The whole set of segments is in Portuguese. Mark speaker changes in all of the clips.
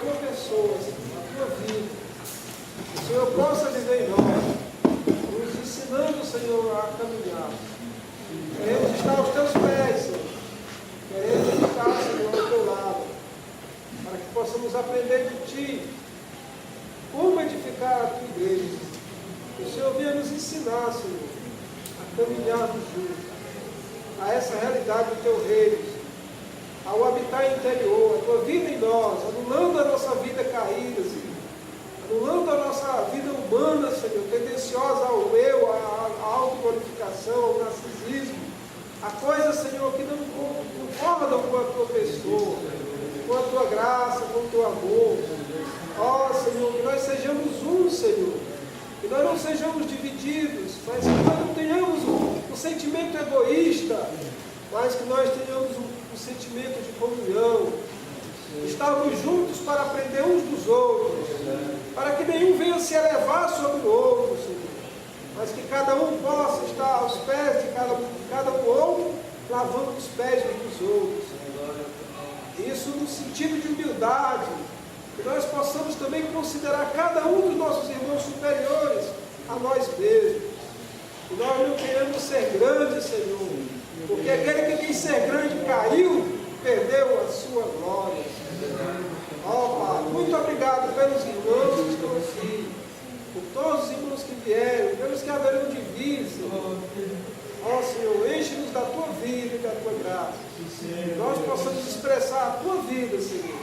Speaker 1: tua pessoa, Senhor, a tua vida. Que o Senhor possa viver em nós, nos ensinando, Senhor, a caminhar. Queremos estar aos teus pés, Senhor. Queremos estar, Senhor, ao teu lado, para que possamos aprender de Ti como edificar a tua igreja. Que o Senhor venha nos ensinar, Senhor, a caminharmos juntos a essa realidade do teu reino, ao habitar interior, a tua vida em nós, anulando a nossa vida caída, Senhor, anulando a nossa vida humana, Senhor, tendenciosa ao eu, à autoglorificação, ao narcisismo, a coisas, Senhor, que não concordam com a tua pessoa, com a tua graça, com o teu amor. Ó, Senhor, que nós sejamos um, Senhor, que nós não sejamos divididos, mas que nós não tenhamos um sentimento egoísta, mas que nós tenhamos um sentimento de comunhão, estarmos juntos para aprender uns dos outros, para que nenhum venha se elevar sobre o outro, Senhor, mas que cada um possa estar aos pés de cada um outro, lavando os pés uns dos outros. Isso no sentido de humildade, que nós possamos também considerar cada um dos nossos irmãos superiores a nós mesmos. Que nós não queremos ser grandes, Senhor, porque aquele que quis ser grande caiu, perdeu a sua glória. Ó, Pai, muito obrigado pelos irmãos que estão aqui, por todos os irmãos que vieram, pelos que haverão de vir, Senhor. Ó, Senhor, enche-nos da tua vida e da tua graça. Que nós possamos expressar a tua vida, Senhor.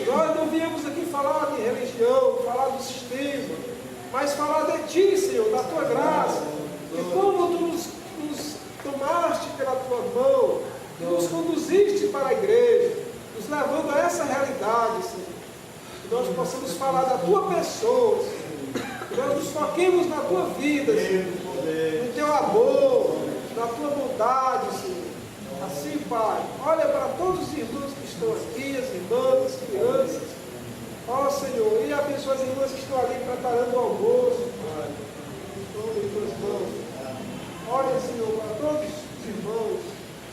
Speaker 1: Nós não viemos aqui falar de religião, falar do sistema, mas falar de Ti, Senhor, da Tua graça, de como Tu nos tomaste pela Tua mão, e nos conduziste para a igreja, nos levando a essa realidade, Senhor. Que nós possamos falar da Tua pessoa, Senhor. Que nós nos foquemos na Tua vida, Senhor, no Teu amor, na Tua bondade, Senhor. Assim, Pai, olha para todos os irmãos que estão aqui, as irmãs, as crianças. Ó, Senhor, e abençoa as irmãs que estão ali preparando o almoço, Pai. Tome em tuas mãos. Olha, Senhor, para todos os irmãos.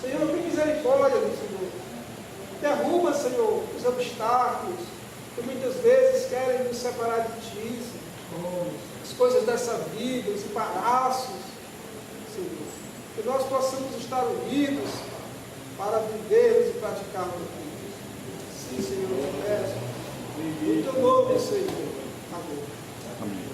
Speaker 1: Senhor, tem misericórdia, Senhor. Derruba, Senhor, os obstáculos que muitas vezes querem nos separar de Ti, Senhor. As coisas dessa vida, os embaraços, Senhor. Que nós possamos estar unidos para vivermos e praticarmos aquilo. Sim, Senhor, eu te peço. Em teu nome, Senhor. Amém. Amém.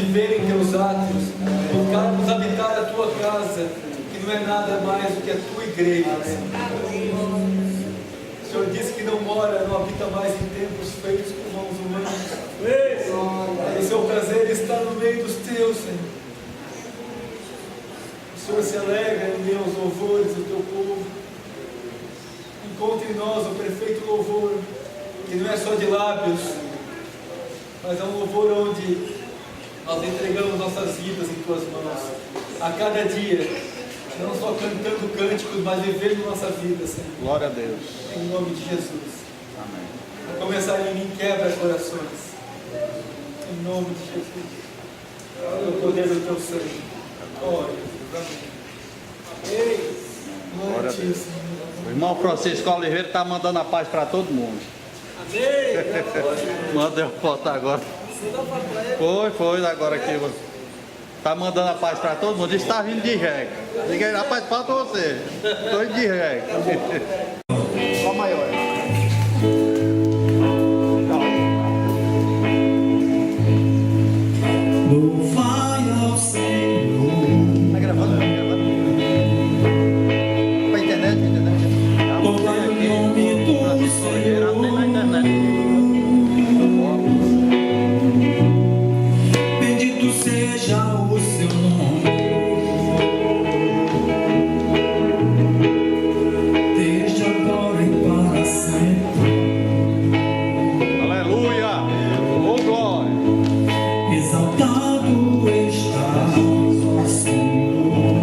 Speaker 2: viver em teus átrios, buscarmos habitar a tua casa, que não é nada mais do que a tua igreja. O Senhor disse que não habita mais em templos feitos por mãos humanas. O seu prazer está no meio dos teus, Senhor. O Senhor se alegra em meus louvores do teu povo. Encontre em nós o perfeito louvor, que não é só de lábios, mas é um louvor onde nós entregamos nossas vidas em tuas mãos, a cada dia, não só cantando cânticos, mas vivendo nossa vida, Senhor.
Speaker 3: Glória a Deus.
Speaker 2: Em nome de Jesus.
Speaker 3: Amém.
Speaker 2: A começar em mim, quebra corações. Em nome de Jesus. Pelo poder do teu sangue. Glória a Deus. Amém.
Speaker 3: Glória a Deus. O irmão Francisco Oliveira está mandando a paz para todo mundo.
Speaker 1: Amém.
Speaker 3: Manda eu foto agora.
Speaker 1: Você dá para ele?
Speaker 3: Foi agora aqui. Está mandando a paz para todo mundo. Está vindo de rega. Diga aí, rapaz, falta você. Estou indo de rega. Só maior.
Speaker 4: Louvai ao Senhor.
Speaker 3: Está gravando? Está gravando? Para a internet?
Speaker 4: Louvai o nome do Senhor.
Speaker 3: Não tem na internet.
Speaker 4: Bendito seja o seu nome. Desde agora e para sempre.
Speaker 3: Aleluia! Oh, glória!
Speaker 4: Exaltado está o Senhor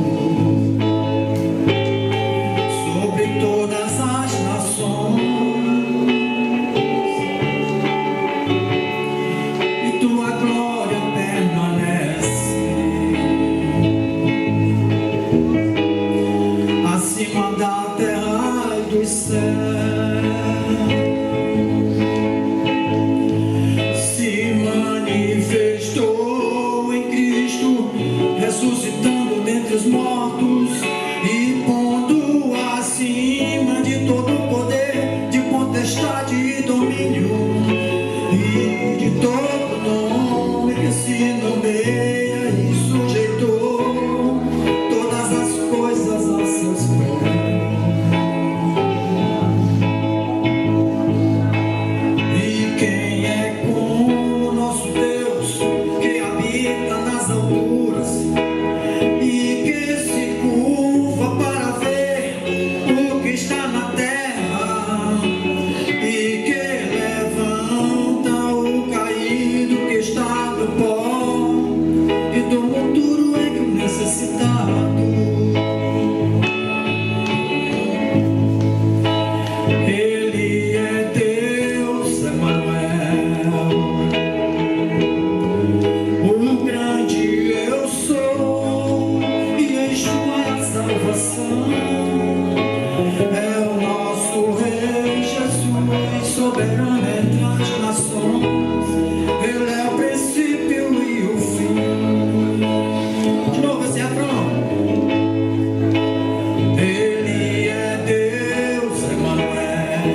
Speaker 4: sobre todas as nações, e tua glória permanece acima da terra e dos céus. Se manifestou em Cristo, ressuscitando dentre os mortos e pondo acima de todo poder, de potestade e domínio, e de todo nome que se nomeia, e sujeitou todas as coisas a seus pés. E quem é como nosso Deus, que habita nas alturas e que se curva para ver o que está na terra, e que levanta o caído que está no pó, e do monturo em que o necessitado. Ele é Deus, Emanuel, o grande eu sou, e Yeshua é a salvação. É o nosso Rei Jesus, soberano entre as nações. Ele é o princípio e o fim. De novo esse refrão. Ele é Deus, Emanuel,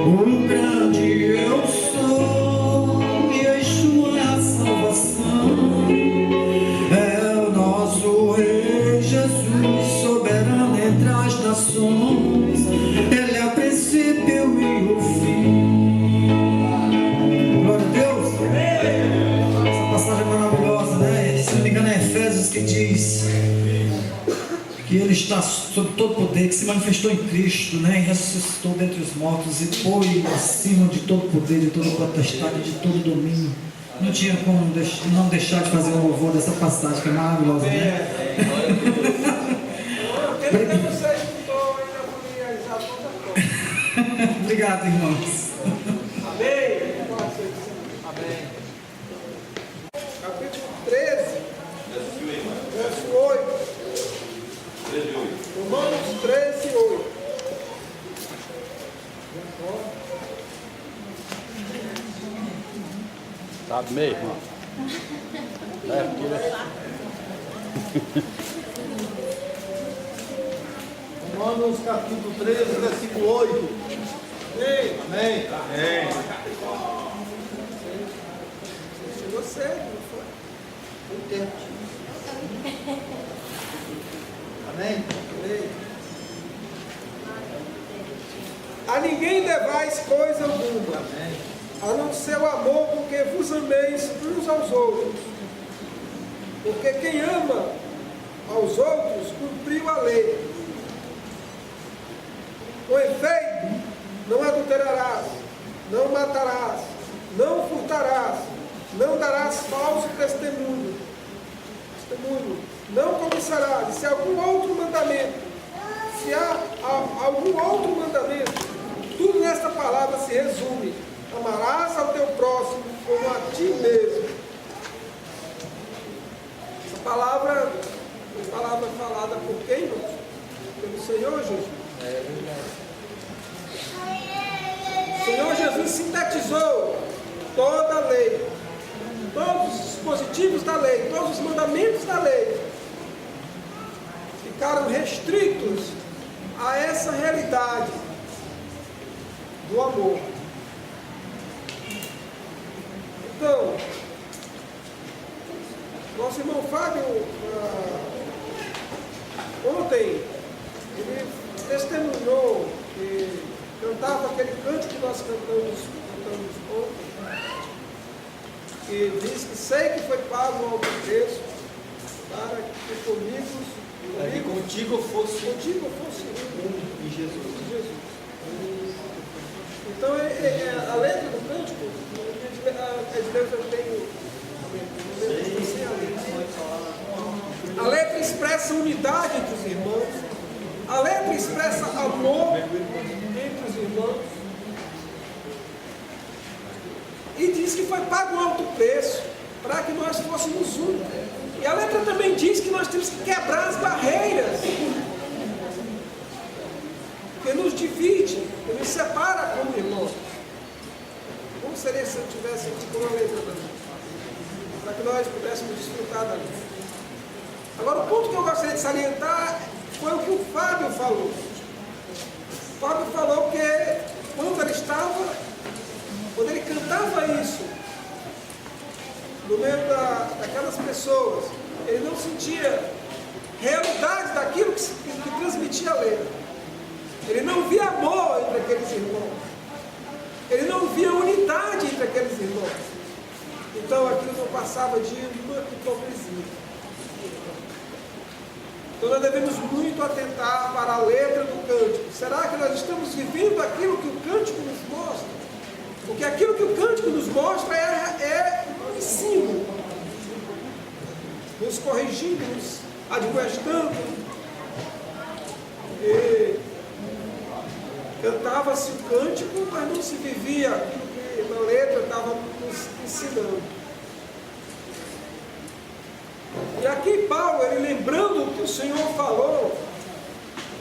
Speaker 4: o grande eu sou, e Yeshua é a salvação. É o nosso Rei Jesus, soberano entre as nações. Ele é o princípio e o fim. Glória a Deus. Essa passagem é maravilhosa, né? Se não me engano é Efésios que diz que ele está sob todo poder, que se manifestou em Cristo, né? E ressuscitou dentre os mortos e foi acima de todo poder, de toda potestade, de todo domínio. Não tinha como não deixar de fazer um louvor dessa passagem, que é maravilhosa, né?
Speaker 1: Aquele que você escutou aí na familiarizar toda a coisa.
Speaker 4: Obrigado, irmãos.
Speaker 1: Amém. Amém. Capítulo 13, verso 8. Romanos 13, 8.
Speaker 3: Sabe mesmo, irmão? Leva aqui, né?
Speaker 1: Romanos capítulo 13, versículo 8. Amém. Amém.
Speaker 3: Amém.
Speaker 1: sério, não foi?
Speaker 3: Foi tempo. Amém?
Speaker 1: Amém. A ninguém devais coisa alguma,
Speaker 3: Amém.
Speaker 1: a não ser o amor, porque vos ameis uns aos outros. Porque quem ama aos outros cumpriu a lei. Com efeito, não adulterarás, não matarás, não furtarás, não darás falso testemunho, não cobiçarás. E se algum outro mandamento, se há algum outro mandamento, tudo nesta palavra se resume: amarás ao teu próximo como a ti mesmo. Essa palavra é palavra falada por quem, irmãos? Pelo Senhor Jesus. O Senhor Jesus sintetizou toda a lei, todos os dispositivos da lei, todos os mandamentos da lei ficaram restritos a essa realidade do amor. Então, nosso irmão Fábio, ontem, ele testemunhou que cantava aquele canto que nós cantamos ontem, que diz que sei que foi pago ao preço para que contigo fosse
Speaker 3: Em Jesus.
Speaker 1: Jesus. Então, a letra do cântico, Deus eu tenho. A letra expressa unidade entre os irmãos. A letra expressa amor entre os irmãos. E diz que foi pago um alto preço para que nós fôssemos um. E a letra também diz que nós temos que quebrar as barreiras que nos divide, que nos separa como irmãos. Como seria se eu tivesse aqui com a letra também? Para que nós pudéssemos desfrutar da letra. Agora, o ponto que eu gostaria de salientar foi o que o Fábio falou. O Fábio falou que quando ele cantava isso, no meio daquelas pessoas, ele não sentia realidade daquilo que transmitia a letra. Ele não via amor entre aqueles irmãos. Ele não via unidade entre aqueles irmãos. Então aquilo não passava de uma hipocrisia. Então nós devemos muito atentar para a letra do cântico. Será que nós estamos vivendo aquilo que o cântico nos mostra? Porque aquilo que o cântico nos mostra é um ensino, nos corrigindo, nos admoestando. E cantava-se o cântico, mas não se vivia aquilo que na letra estava nos ensinando. E aqui Paulo, ele lembrando o que o Senhor falou,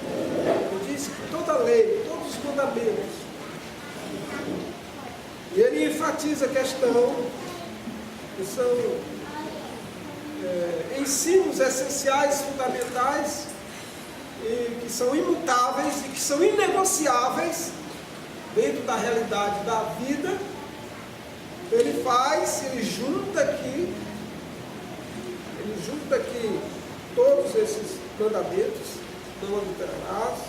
Speaker 1: ele disse que toda a lei, todos os mandamentos, e ele enfatiza a questão que são ensinos essenciais, fundamentais, e que são imutáveis e que são inegociáveis dentro da realidade da vida. Ele junta aqui todos esses mandamentos: não adulterarás,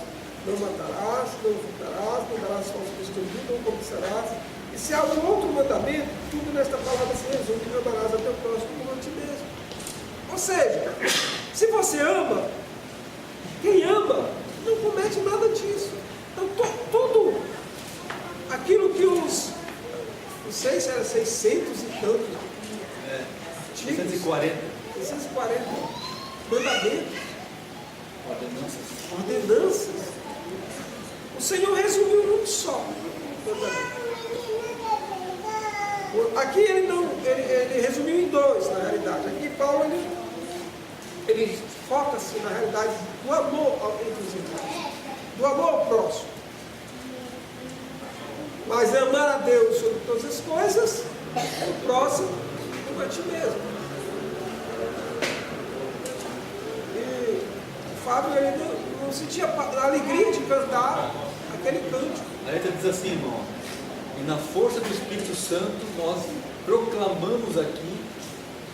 Speaker 1: não matarás, não furtarás, não darás falso testemunho, não cobiçarás. E se há algum outro mandamento, tudo nesta palavra se resume: amarás a teu próximo como a ti mesmo. Ou seja, se você ama, quem ama não comete nada disso. Então tudo aquilo que não sei se era 600 e tantos,
Speaker 2: 640
Speaker 1: mandamentos, ordenanças, o Senhor resumiu num só mandamento. Aqui ele resumiu em dois, na realidade. Aqui Paulo ele foca-se na realidade do amor entre os irmãos, do amor ao próximo. Mas é amar a Deus sobre todas as coisas, o próximo como a ti mesmo. E o Fábio ele não sentia a alegria de cantar aquele cântico.
Speaker 2: A letra diz assim, irmão: e na força do Espírito Santo nós proclamamos aqui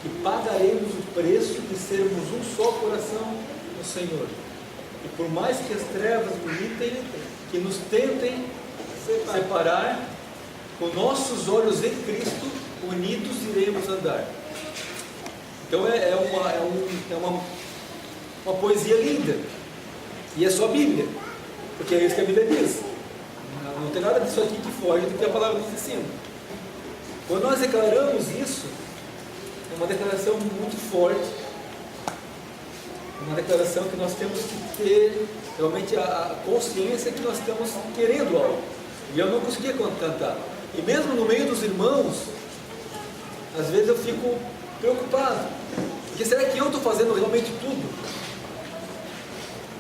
Speaker 2: que pagaremos o preço de sermos um só coração no Senhor. E por mais que as trevas gritem, que nos tentem separar, com nossos olhos em Cristo, unidos iremos andar. Então é uma poesia linda. E é só a Bíblia, porque é isso que a Bíblia diz. Não tem nada disso aqui que foge do que a palavra nos ensina. Quando nós declaramos isso, é uma declaração muito forte, uma declaração que nós temos que ter realmente a consciência que nós estamos querendo algo. E eu não conseguia cantar. E mesmo no meio dos irmãos, às vezes eu fico preocupado, porque será que eu estou fazendo realmente tudo?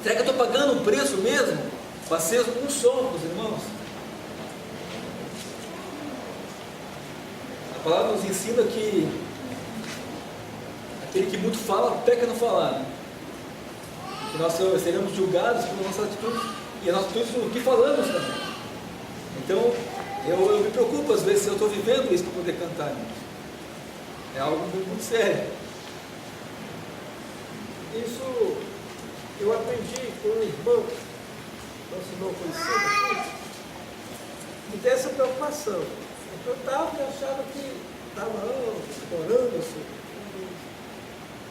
Speaker 2: Será que eu estou pagando um preço mesmo para ser um só com os irmãos? A palavra nos ensina que aquele que muito fala, peca no falar, né? Que nós seremos julgados por nossas atitudes e as nossas atitudes no que falamos também. Então, eu me preocupo às vezes se eu estou vivendo isso para poder cantar, né? É algo muito sério.
Speaker 1: Isso eu aprendi com um irmão, nosso irmão conhecido aqui, e dessa preocupação. Eu cantava e achava que estava orando assim.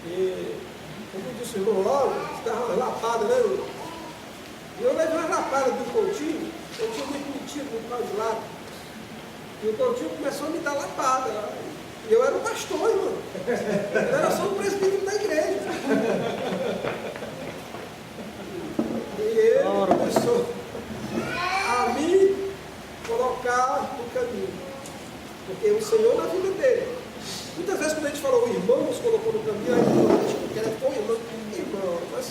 Speaker 1: E, como disse o irmão logo, estava uma lapada, né? E eu levei uma lapada do Coutinho, eu tinha muito metido no pau de lado. E o Coutinho começou a me dar lapada. E eu era o pastor, irmão. Eu era só o presbítero da igreja. E ele começou a me colocar no caminho. Porque o Senhor na vida dele. Muitas vezes quando a gente falou, o irmão nos colocou no caminho, aí a gente não quer pôr irmão. Irmão, nós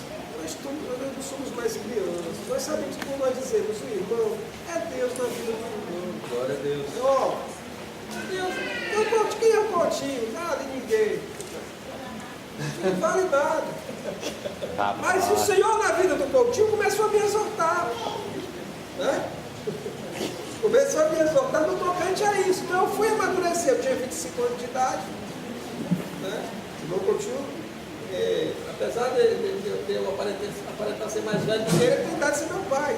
Speaker 1: não somos mais crianças. Nós sabemos como nós dizemos, o irmão é Deus na vida do irmão.
Speaker 2: Glória a Deus.
Speaker 1: Ó, Deus, quem é o Coutinho? Nada e ninguém. Não vale nada. Mas o Senhor na vida do Coutinho começou a me exortar. Né? Começou a me exortar no tocante a isso. Então eu fui amadurecer. Eu tinha 25 anos de idade. Né? O meu Coutinho, apesar de eu aparentar ser mais velho do que ele, tem idade de ser meu pai.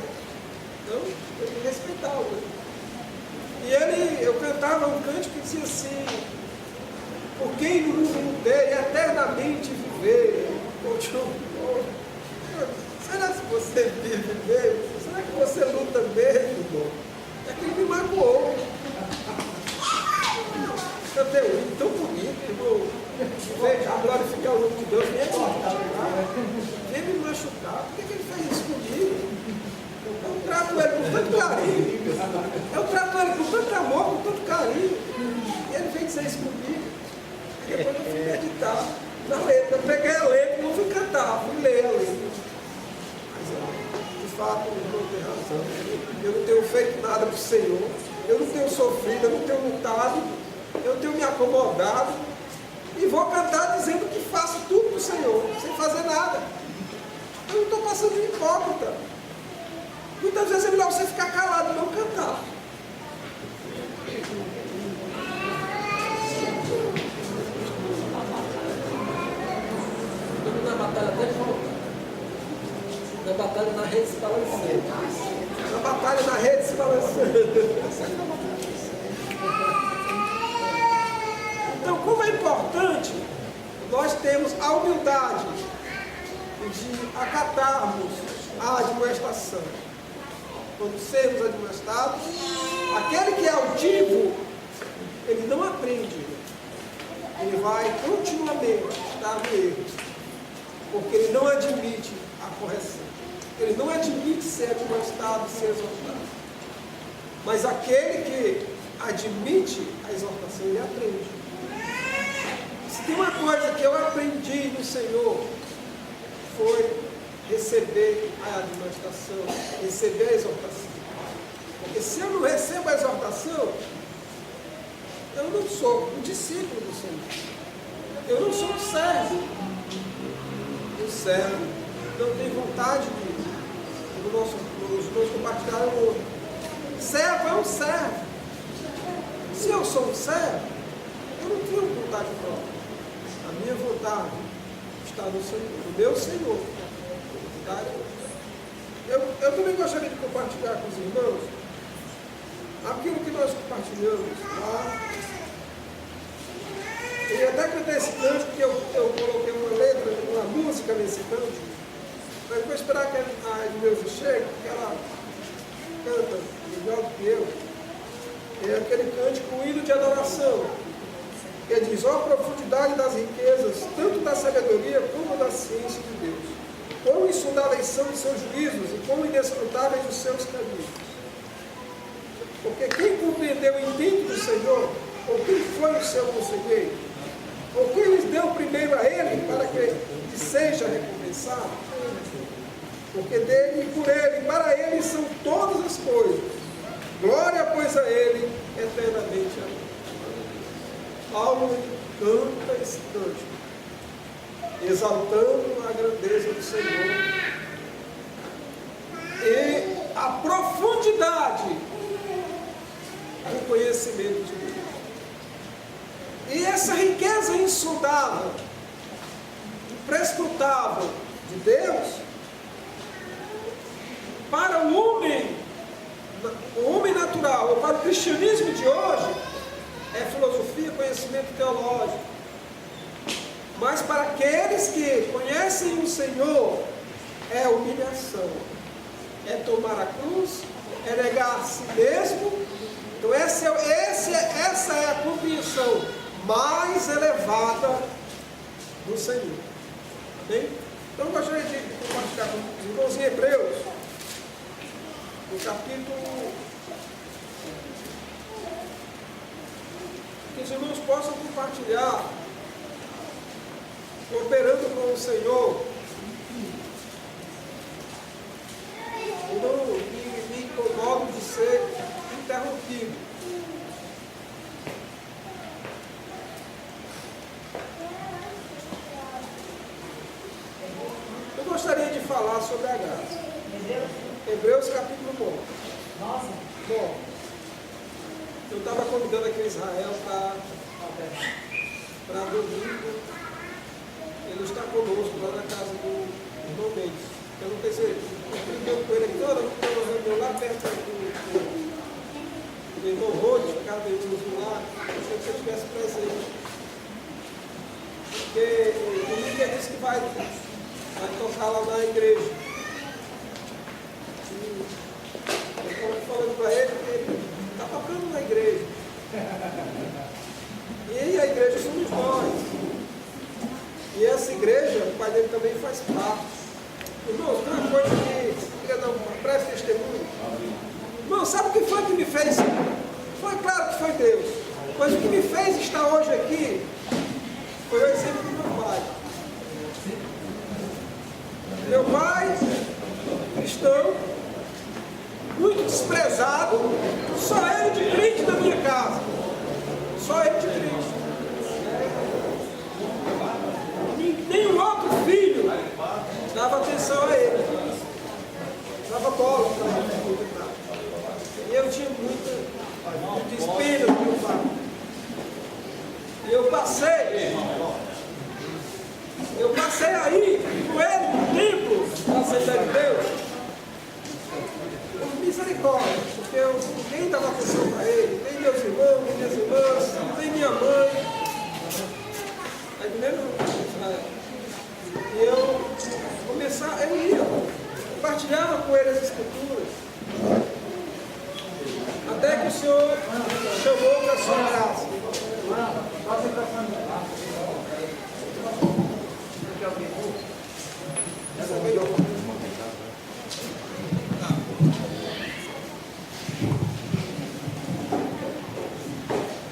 Speaker 1: Então eu tenho que respeitá-lo. E eu cantava um cântico que dizia assim: por quem no mundo tem eternamente viver. Será que você vive mesmo? Será que você luta mesmo, irmão? É que ele me magoou. Cantei um hino tão bonito, irmão. Veja, glorificar o nome de Deus, vem me machucar. Por que ele fez isso comigo? Eu trato ele com tanto carinho. Eu trato ele com tanto amor, com tanto carinho. E ele vem dizer isso comigo. E depois eu fui meditar na letra. Eu peguei a letra e não fui cantar, fui ler a letra. Mas, de fato, o irmão tem razão. Eu não tenho feito nada para o Senhor. Eu não tenho sofrido, eu não tenho lutado. Eu tenho me acomodado. E vou cantar dizendo que faço tudo para o Senhor, sem fazer nada. Eu não estou passando de hipócrita. Muitas vezes é melhor você ficar calado e não cantar. Estou na batalha até de volta. Na batalha na rede se balançando. Na batalha na rede se balançando. Então, como é importante nós termos a humildade de acatarmos a admoestação. Quando sermos admoestados, aquele que é altivo, ele não aprende, ele vai continuamente estar no erro, porque ele não admite a correção, ele não admite ser admoestado e ser exortado. Mas aquele que admite a exortação, ele aprende. Se tem uma coisa que eu aprendi no Senhor, foi receber a admoestação, receber a exortação. Porque se eu não recebo a exortação, eu não sou um discípulo do Senhor. Eu não sou um servo. O servo não tem vontade de, os dois compartilharam o outro. Servo é um servo. Se eu sou um servo, eu não tinha vontade própria. A minha vontade está no Senhor, no meu Senhor. Tá? Eu também gostaria de compartilhar com os irmãos aquilo que nós compartilhamos lá. E até cantei esse cântico, que eu coloquei uma letra, uma música nesse cântico, mas vou esperar que a Edmilson chegue, porque ela canta melhor do que eu. É aquele cântico, o hino de adoração, que diz: ó profundidade das riquezas, tanto da sabedoria como da ciência de Deus. Quão insondáveis são os seus juízos e quão inescrutáveis os seus caminhos. Porque quem compreendeu o intento do Senhor, ou quem foi o seu conselheiro, ou quem lhes deu primeiro a Ele, para que lhe seja recompensado? Porque dele, e por Ele, e para Ele são todas as coisas. Glória, pois, a Ele, eternamente. Amém. Paulo canta esse cântico, exaltando a grandeza do Senhor e a profundidade do conhecimento de Deus. E essa riqueza insondável, imprescrutável de Deus, para o homem natural, ou para o cristianismo de hoje, é filosofia, conhecimento teológico. Mas para aqueles que conhecem o Senhor, é humilhação, é tomar a cruz, é negar a si mesmo. Então essa é a compreensão mais elevada do Senhor. Amém? Então eu gostaria de compartilhar com os irmãos em Hebreus, no capítulo, que os irmãos possam compartilhar, cooperando com o Senhor, e não me incomodo de ser interrompido. Eu gostaria de falar sobre a graça. Hebreus capítulo 9. Bom, eu estava convidando aqui o Israel para domingo. Ele está conosco lá na casa do irmão Mendes. Eu não sei se ele deu com ele aqui, toda uma reunião lá perto do irmão Rhodes, na casa do irmão lá. Eu gostaria que você estivesse presente. Porque o Miguel disse que vai tocar lá na igreja. Eu estou falando para ele que ele está tocando na igreja. E a igreja somos nós. E essa igreja, o pai dele também faz parte. Irmãos, tem uma coisa que eu queria dar um breve testemunho. Irmão, sabe o que foi que me fez? Foi claro que foi Deus. Mas o que me fez estar hoje aqui foi o exemplo do meu pai. Meu pai, cristão, muito desprezado, só ele de crente na minha casa. Só ele de crente. Nenhum outro filho dava atenção a ele. Dava bola para ele. E eu tinha muito desespero do meu pai. E eu passei aí com ele no templo da Assembleia de Deus. Com misericórdia, porque ninguém dava atenção para ele, nem meus irmãos, nem minhas irmãs, nem minha mãe. Aí primeiro, e eu ia, compartilhava com ele as escrituras, até que o Senhor chamou para a sua graça.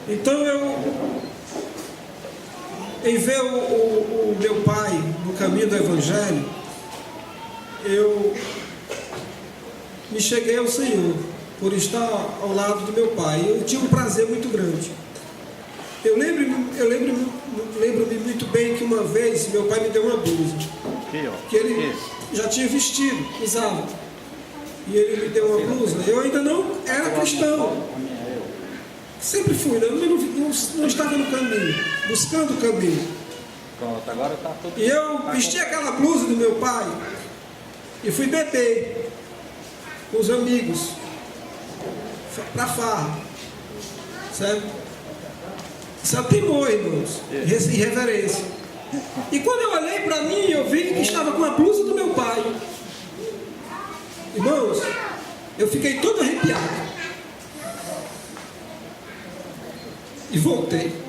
Speaker 1: Então em ver o meu pai no caminho do Evangelho, eu me cheguei ao Senhor por estar ao lado do meu pai. Eu tinha um prazer muito grande. Eu lembro-me muito bem que uma vez meu pai me deu uma blusa que ele já tinha vestido, usava. E ele me deu uma blusa. Eu ainda não era cristão. Sempre fui, né? Mas não estava no caminho, buscando o caminho.
Speaker 3: Pronto, agora tá tudo.
Speaker 1: E eu vesti aquela blusa do meu pai e fui beber com os amigos para farra, certo? Isso é temor, irmãos, irreverência. E quando eu olhei para mim, eu vi que estava com a blusa do meu pai. Irmãos, eu fiquei todo arrepiado. E voltei.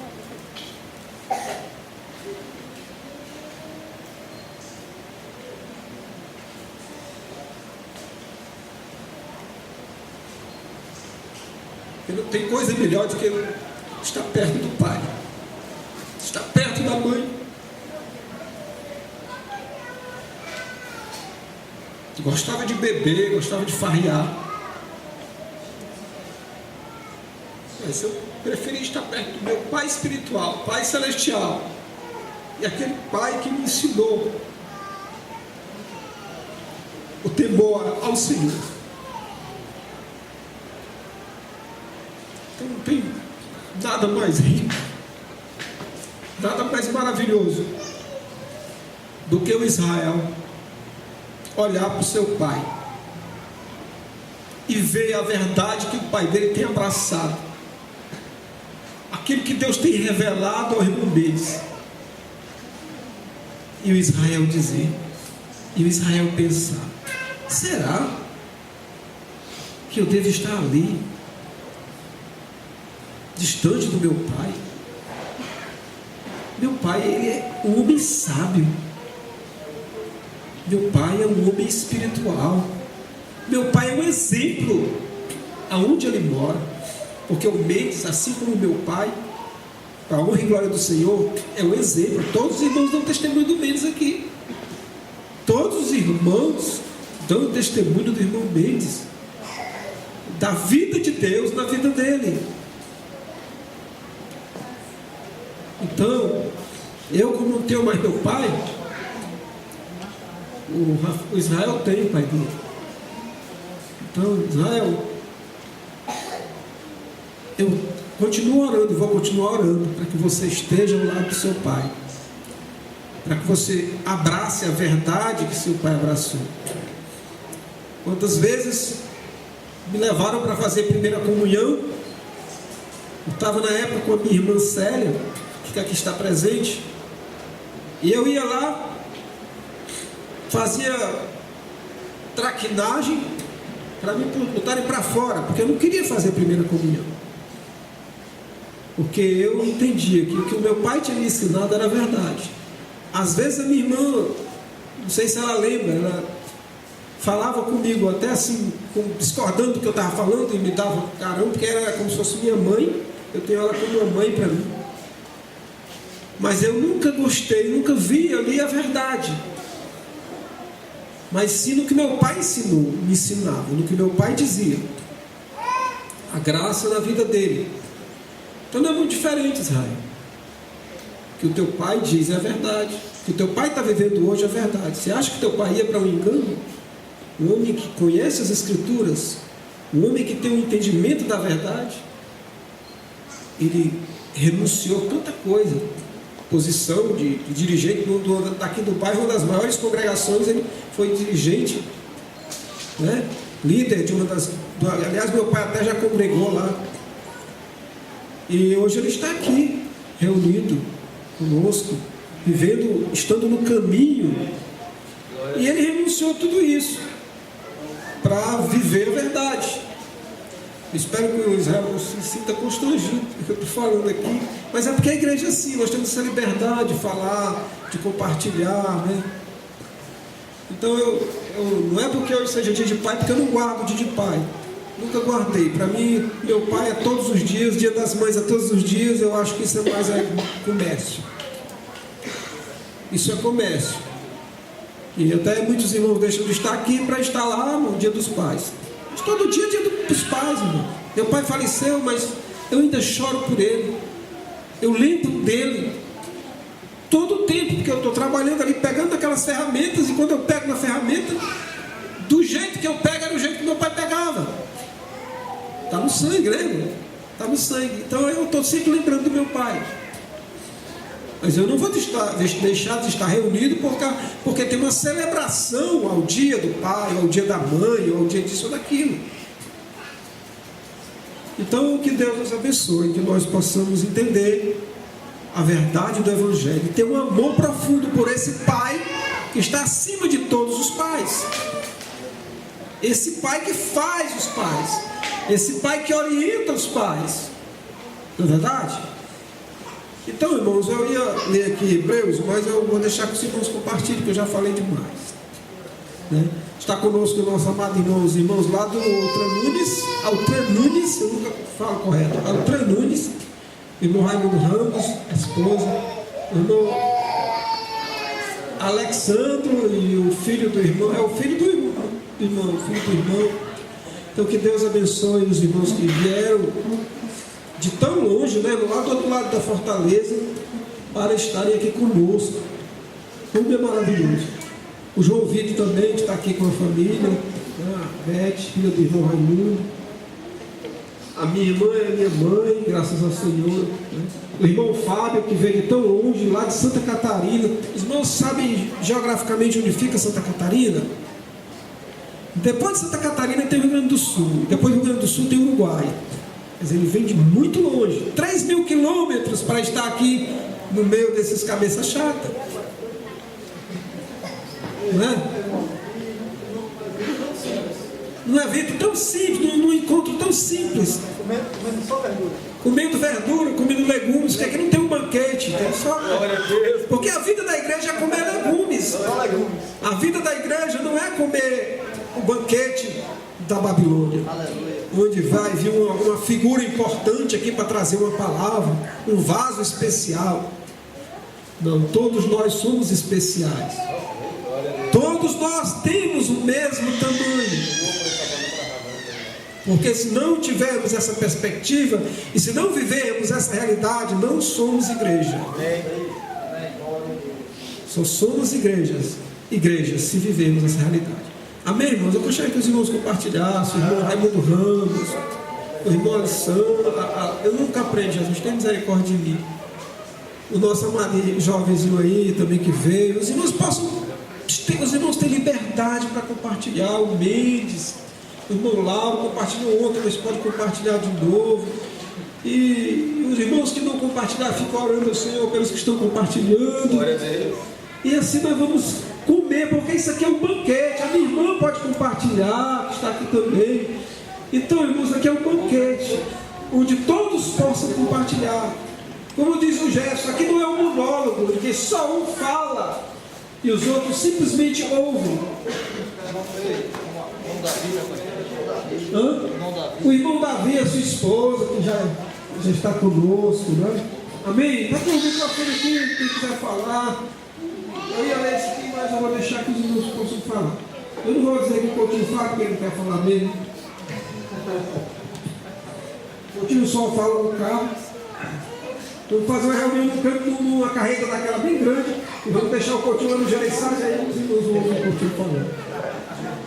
Speaker 1: Não tem coisa melhor do que estar perto do pai, estar perto da mãe. Gostava de beber, gostava de farrear. Mas eu preferi estar perto do meu pai espiritual, pai celestial. E aquele pai que me ensinou o temor ao Senhor. Então não tem nada mais rico, nada mais maravilhoso do que o Israel olhar para o seu pai e ver a verdade que o pai dele tem abraçado, aquilo que Deus tem revelado ao irmão deles, e o Israel dizer, e o Israel pensar: será que eu devo estar ali, distante do meu pai? Meu pai, ele é um homem sábio. Meu pai é um homem espiritual. Meu pai é um exemplo aonde ele mora. Porque o Mendes, assim como o meu pai, para a honra e glória do Senhor, é um exemplo. Todos os irmãos dão testemunho do Mendes aqui. Todos os irmãos dão testemunho do irmão Mendes, da vida de Deus na vida dele. Então, eu, como não tenho mais meu pai, o Israel tem o pai dele. Então, Israel, eu continuo orando e vou continuar orando para que você esteja ao lado do seu pai, para que você abrace a verdade que seu pai abraçou. Quantas vezes me levaram para fazer primeira comunhão? Eu estava na época com a minha irmã Célia, que aqui está presente, e eu ia lá, fazia traquinagem para me botarem para fora, porque eu não queria fazer primeira comunhão, porque eu entendia que o que o meu pai tinha me ensinado era verdade. Às vezes a minha irmã, não sei se ela lembra, ela falava comigo até assim, discordando do que eu estava falando, e me dava caramba, porque era como se fosse minha mãe. Eu tenho ela como uma mãe para mim, mas eu nunca gostei, nunca vi ali a verdade, mas sim no que meu pai ensinou, me ensinava, no que meu pai dizia, a graça na vida dele. Então não é muito diferente, Israel. O que o teu pai diz é a verdade, o que o teu pai está vivendo hoje é a verdade. Você acha que teu pai ia para um engano? Um homem que conhece as Escrituras, um homem que tem um entendimento da verdade, ele renunciou a tanta coisa. Posição de dirigente daqui do bairro, uma das maiores congregações, ele foi dirigente, né? Líder de uma das... aliás, meu pai até já congregou lá. E hoje ele está aqui, reunido conosco, vivendo, estando no caminho. E ele renunciou a tudo isso para viver a verdade. Espero que o Israel não se sinta constrangido do que eu estou falando aqui, mas é porque a igreja é assim, nós temos essa liberdade de falar, de compartilhar, né? Então não é porque hoje seja dia de pai, porque eu não guardo dia de pai, nunca guardei. Para mim, meu pai é todos os dias, dia das mães é todos os dias. Eu acho que isso é mais comércio. Isso é comércio. E até muitos irmãos deixam de estar aqui para estar lá no dia dos pais. Mas todo dia é dia dos pais, irmão. Meu pai faleceu, mas eu ainda choro por ele. Eu lembro dele todo o tempo, porque eu estou trabalhando ali, pegando aquelas ferramentas, e quando eu pego na ferramenta, do jeito que eu pego era o jeito que meu pai pegava. Está no sangue, né?
Speaker 5: está no sangue. Então eu estou sempre lembrando do meu pai. Mas eu não vou deixar de estar reunido porque tem uma celebração ao dia do pai, ao dia da mãe, ao dia disso ou daquilo. Então que Deus nos abençoe, que nós possamos entender a verdade do Evangelho e ter um amor profundo por esse pai que está acima de todos os pais. Esse pai que faz os pais, esse pai que orienta os pais, não é verdade? Então, irmãos, eu ia ler aqui Hebreus, mas eu vou deixar que os irmãos compartilhem, porque eu já falei demais, né? Está conosco o nosso amado irmão, os irmãos lá do Altran Nunes, eu nunca falo correto, Altran Nunes, irmão Raimundo Ramos, a esposa, irmão Alexandro e o filho do irmão, é o filho do irmão, o filho do irmão. Então que Deus abençoe os irmãos que vieram de tão longe, né, lá do outro lado da fortaleza, para estarem aqui conosco. Como é maravilhoso. O João Vitor também está aqui com a família, né, a Beth, filha do irmão Raimundo. A minha irmã é minha mãe, graças ao Senhor, né? O irmão Fábio, que veio de tão longe, lá de Santa Catarina. Os irmãos sabem geograficamente onde fica Santa Catarina? Depois de Santa Catarina tem o Rio Grande do Sul. Depois do Rio Grande do Sul tem o Uruguai. Mas ele vem de muito longe, 3.000 quilômetros para estar aqui no meio desses cabeças chatas. Não é? Num evento tão simples, num encontro tão simples.
Speaker 1: Comendo só verdura.
Speaker 5: Comendo verdura, comendo legumes, porque aqui não tem um banquete, tem só. Porque a vida da igreja é comer legumes. A vida da igreja não é comer o banquete da Babilônia, onde vai vir uma figura importante aqui para trazer uma palavra, um vaso especial. Não, todos nós somos especiais. Todos nós temos o mesmo tamanho. Porque se não tivermos essa perspectiva e se não vivermos essa realidade, não somos igreja. Só somos igrejas se vivermos essa realidade. Amém, irmãos? Eu gostaria que os irmãos compartilhassem, o irmão Raimundo Ramos, o irmão Alessandro. Eu nunca aprendo, Jesus, tem misericórdia de mim. O nosso amado jovenzinho aí também que veio. Os irmãos têm liberdade para compartilhar. O Mendes, o irmão Lauro compartilhou ontem, mas pode compartilhar de novo. E os irmãos que não compartilharam, ficam orando ao Senhor pelos que estão compartilhando. Glória a Deus. E assim nós vamos comer, porque isso aqui é um banquete. A minha irmã pode compartilhar, que está aqui também. Então, irmãos, aqui é um banquete, onde todos possam compartilhar. Como diz o Gerson, aqui não é um monólogo, porque só um fala e os outros simplesmente ouvem. O irmão Davi, a sua esposa, que já está conosco, né? Amém? Está com o microfone aqui, quem quiser falar. Eu ia ler isso aqui, mas eu vou deixar que os irmãos possam falar. Eu não vou dizer que o Coutinho fala, porque ele não quer falar mesmo. O Coutinho só fala no carro. Vamos fazer uma reunião no canto, numa carreta daquela bem grande, e vamos deixar o Coutinho lá no Gereissage, aí os irmãos vão ouvir o Coutinho falando.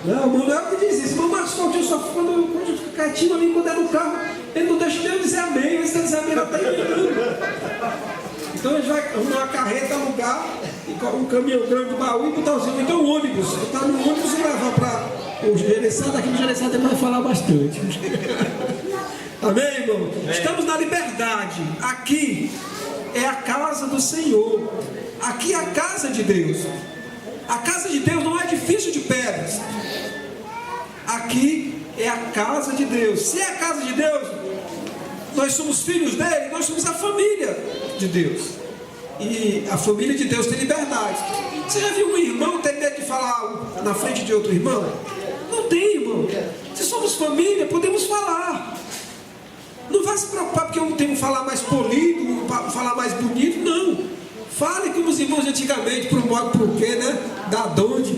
Speaker 5: Não, o Manuel que diz isso. Mas o Coutinho só quando o Coutinho fica quietinho ali, quando é no carro, ele não deixa nem eu dizer amém, mas se ele dizer amém, ele está imitando. Então a gente vai arrumar uma carreta, alugar, um caminhão grande de baú e botar os irmãos. Então um ônibus, botar no ônibus e levar para o Gereissage. Aqui no Gereissage ele vai falar bastante. Amém, irmão? Estamos na liberdade. Aqui é a casa do Senhor. Aqui é a casa de Deus. A casa de Deus não é edifício de pedras. Aqui é a casa de Deus. Se é a casa de Deus, nós somos filhos dele, nós somos a família de Deus. E a família de Deus tem liberdade. Você já viu um irmão ter medo de falar na frente de outro irmão? Não tem, irmão. Se somos família, podemos falar. Não vai se preocupar porque eu tenho que falar mais polido, falar mais bonito, não. Fale como os irmãos de antigamente, pro modo, pro quê, né? Da donde.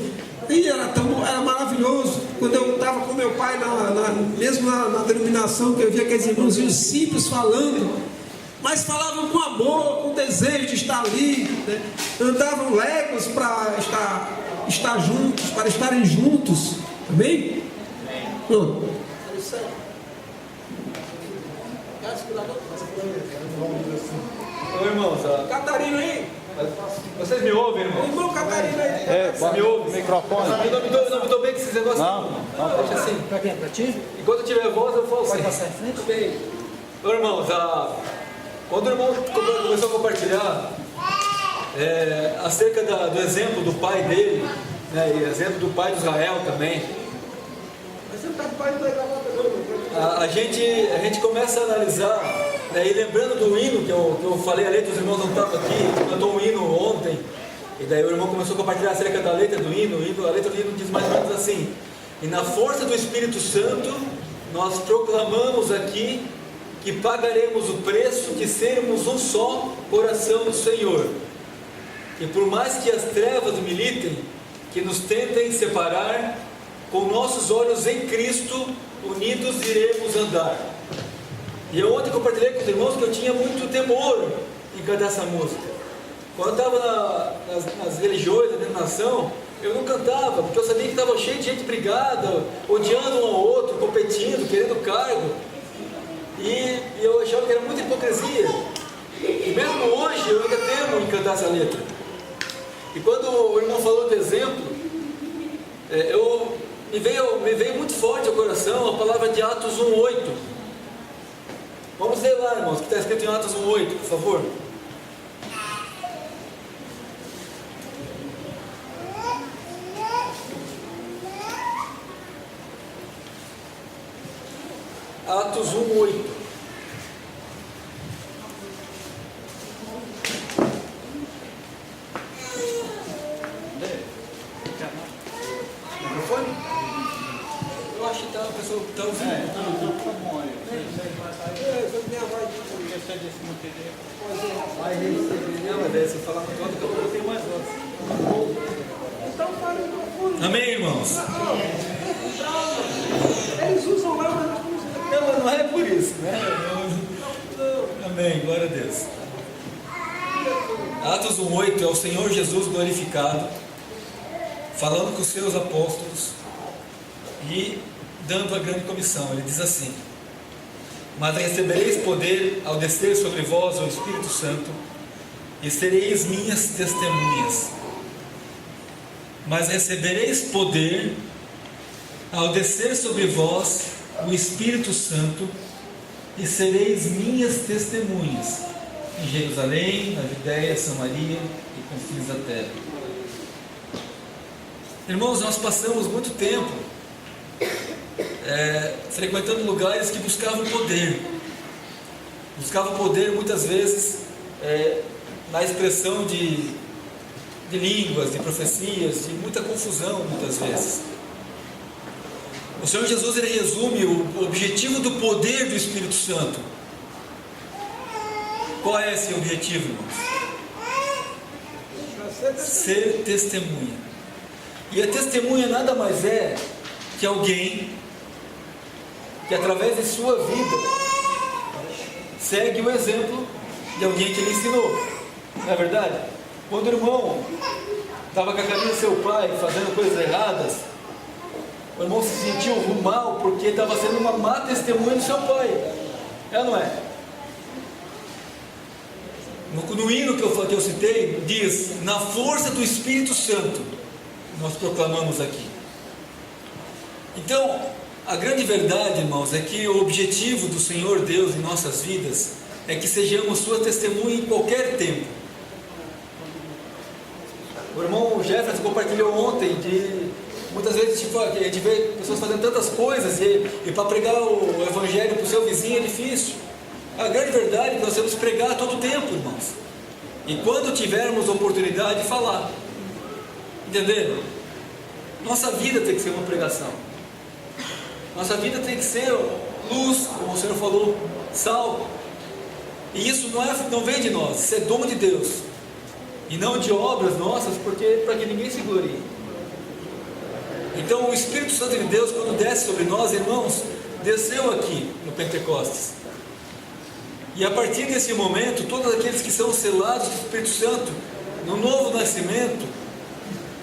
Speaker 5: E era maravilhoso. Quando eu estava com meu pai, mesmo na denominação, que eu via aqueles irmãozinhos simples falando, mas falavam com amor, com desejo de estar ali, né? Andavam léguas para estar juntos, para estarem juntos. Amém? Pronto. inspirador.
Speaker 2: Ô irmãos,
Speaker 5: Catarina aí.
Speaker 2: vocês me ouvem,
Speaker 5: O
Speaker 2: irmão?
Speaker 5: irmão Catarina aí.
Speaker 2: Me ouve?
Speaker 3: Microfone.
Speaker 2: Eu não me dou bem com esses negócios.
Speaker 3: Não,
Speaker 2: Deixa assim.
Speaker 6: Pra quem? Pra ti?
Speaker 2: Enquanto eu tiver voz, eu falo assim.
Speaker 6: Pode passar em frente?
Speaker 2: Bem, ô, irmãos, quando o irmão começou a compartilhar acerca do exemplo do pai dele, né, e exemplo do pai de Israel também,
Speaker 1: Mas você está de pai da gravata não,
Speaker 2: a gente começa a analisar, né, e lembrando do hino que eu falei, a letra, os irmãos não estavam aqui, a gente cantou um hino ontem, e daí o irmão começou a compartilhar acerca da letra do hino, a letra do hino diz mais ou menos assim: e na força do Espírito Santo, nós proclamamos aqui que pagaremos o preço de sermos um só coração do Senhor. E por mais que as trevas militem, que nos tentem separar, com nossos olhos em Cristo, unidos iremos andar. E eu ontem compartilhei com os irmãos que eu tinha muito temor em cantar essa música. Quando eu estava nas religiões, na denominação, eu não cantava, porque eu sabia que estava cheio de gente brigada, odiando um ao outro, competindo, querendo cargo. E eu achava que era muita hipocrisia. E mesmo hoje eu ainda temo em cantar essa letra. E quando o irmão falou do exemplo, me veio muito forte ao coração a palavra de Atos 1:8. Vamos ler lá, irmãos, que está escrito em Atos 1:8, por favor. Atos 1:8. Microfone? Eu acho que tá, o pessoal está ouvindo. Não, mas daí você falar muito alto, eu tenho mais voz.
Speaker 1: Então fala no microfone.
Speaker 2: Amém, irmãos?
Speaker 1: Eles usam lá, mas nós não usamos.
Speaker 2: Não, mas não é por isso, né? Amém, glória a Deus. Atos 1:8 é o Senhor Jesus glorificado, falando com os seus apóstolos e dando a grande comissão. Ele diz assim: mas recebereis poder ao descer sobre vós o Espírito Santo, e sereis minhas testemunhas. Mas recebereis poder ao descer sobre vós o Espírito Santo, e sereis minhas testemunhas em Jerusalém, na Judéia, Samaria e confins da terra. Irmãos, nós passamos muito tempo frequentando lugares que buscavam poder muitas vezes na expressão de línguas, de profecias, de muita confusão muitas vezes. O Senhor Jesus, ele resume o objetivo do poder do Espírito Santo. Qual é esse objetivo, irmãos? Ser testemunha. E a testemunha nada mais é que alguém que através de sua vida segue o exemplo de alguém que lhe ensinou. Não é verdade? Quando o irmão estava com a caminha do seu pai fazendo coisas erradas, o irmão se sentiu mal porque estava sendo uma má testemunha do seu pai. É ou não é? No hino que eu citei, diz: na força do Espírito Santo, nós proclamamos aqui. Então, a grande verdade, irmãos, é que o objetivo do Senhor Deus em nossas vidas é que sejamos sua testemunha em qualquer tempo. O irmão Jefferson compartilhou ontem de muitas vezes a gente vê pessoas fazendo tantas coisas e para pregar o evangelho para o seu vizinho é difícil. A grande verdade é que nós temos que pregar a todo tempo, irmãos. E quando tivermos oportunidade de falar. Entenderam? Nossa vida tem que ser uma pregação. Nossa vida tem que ser luz, como o Senhor falou, sal. E isso não vem de nós, isso é dom de Deus. E não de obras nossas, para que ninguém se glorie. Então o Espírito Santo de Deus, quando desce sobre nós, irmãos, desceu aqui no Pentecostes. E a partir desse momento, todos aqueles que são selados do Espírito Santo, no novo nascimento,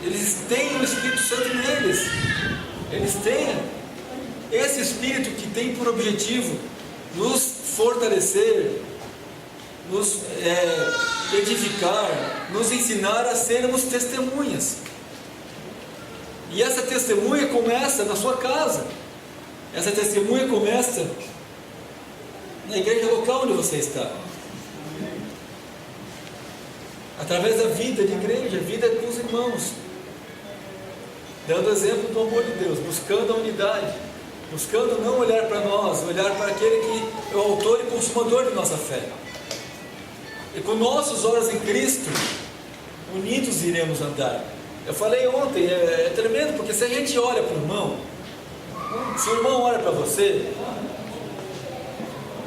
Speaker 2: eles têm o Espírito Santo neles. Eles têm esse Espírito que tem por objetivo nos fortalecer, nos edificar, nos ensinar a sermos testemunhas. E essa testemunha começa na sua casa. Essa testemunha começa na igreja local onde você está. Através da vida de igreja, vida com os irmãos. Dando exemplo do amor de Deus, buscando a unidade, buscando não olhar para nós, olhar para aquele que é o autor e consumador de nossa fé. E com nossos olhos em Cristo, unidos iremos andar. Eu falei ontem, é tremendo, porque se a gente olha para o irmão, se o irmão olha para você,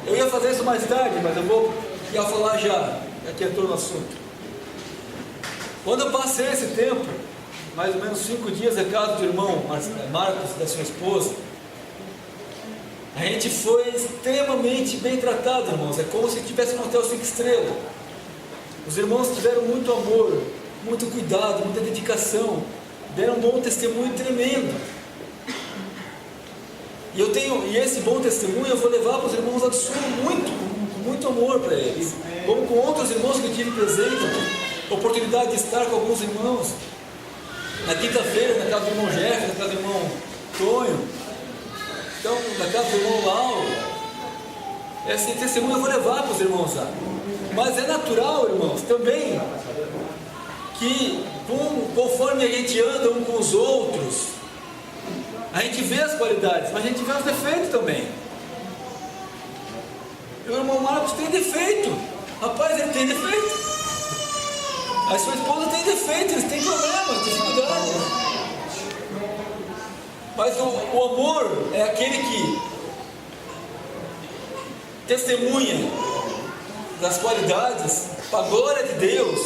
Speaker 2: eu ia fazer isso mais tarde, mas eu ia falar já que entrou no assunto. Quando eu passei esse tempo, mais ou menos 5 dias na casa do irmão Marcos, da sua esposa, a gente foi extremamente bem tratado, irmãos. É como se tivesse um hotel 5 estrelas. Os irmãos tiveram muito amor, muito cuidado, muita dedicação, deram um bom testemunho tremendo. E esse bom testemunho eu vou levar para os irmãos lá do sul com muito amor para eles. Como com outros irmãos que eu tive presente, oportunidade de estar com alguns irmãos. Na quinta-feira, na casa do irmão Jefferson, na casa do irmão Tonho, então, na casa do irmão Lauro. Esse testemunho eu vou levar para os irmãos lá. Mas é natural, irmãos, também, que conforme a gente anda um com os outros, a gente vê as qualidades, mas a gente vê os defeitos também. E o irmão Marcos tem defeito. Rapaz, ele tem defeito. A sua esposa tem defeito, eles têm problemas, dificuldades. Mas o amor é aquele que testemunha das qualidades para a glória de Deus.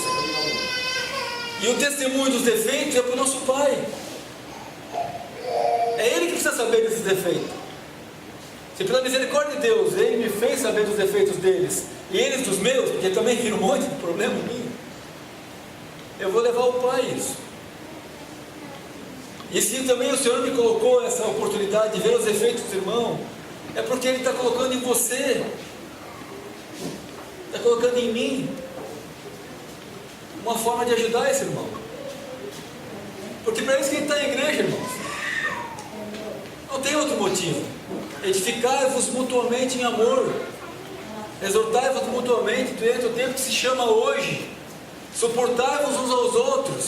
Speaker 2: E o testemunho dos defeitos é para o nosso Pai. É Ele que precisa saber desses defeitos. Se pela misericórdia de Deus, Ele me fez saber dos defeitos deles, e eles dos meus, porque também viram um monte de problema em mim, eu vou levar ao Pai isso. E se também o Senhor me colocou essa oportunidade de ver os defeitos do irmão, é porque Ele está colocando em você, está colocando em mim, uma forma de ajudar esse irmão. Porque para isso que Ele está em igreja, irmãos. Não tem outro motivo. Edificai-vos mutuamente em amor, exortai-vos mutuamente durante o tempo que se chama hoje, suportai-vos uns aos outros.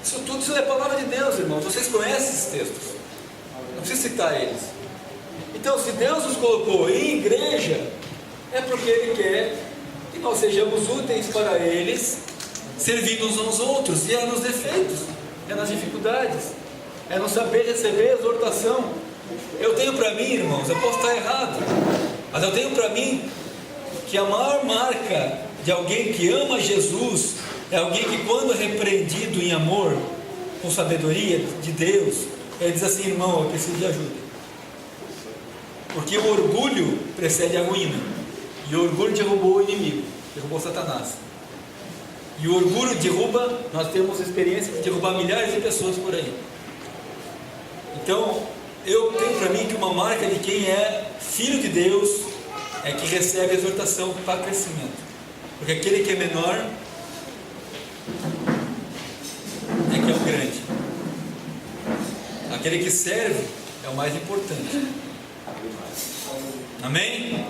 Speaker 2: Isso é a palavra de Deus, irmãos. Vocês conhecem esses textos, não preciso citar eles. Então, se Deus nos colocou em igreja, é porque Ele quer que nós sejamos úteis para eles, servindo uns aos outros. E é nos defeitos, é nas dificuldades, é no saber receber a exortação. Eu tenho para mim, irmãos, eu posso estar errado, mas eu tenho para mim que a maior marca de alguém que ama Jesus é alguém que, quando é repreendido em amor, com sabedoria de Deus, ele diz assim: irmão, eu preciso de ajuda. Porque o orgulho precede a ruína, e o orgulho derrubou o inimigo, derrubou Satanás. E o orgulho derruba, nós temos experiência de derrubar milhares de pessoas por aí. Então, eu tenho para mim que uma marca de quem é filho de Deus é que recebe a exortação para crescimento. Porque aquele que é menor é que é o grande. Aquele que serve é o mais importante. Amém?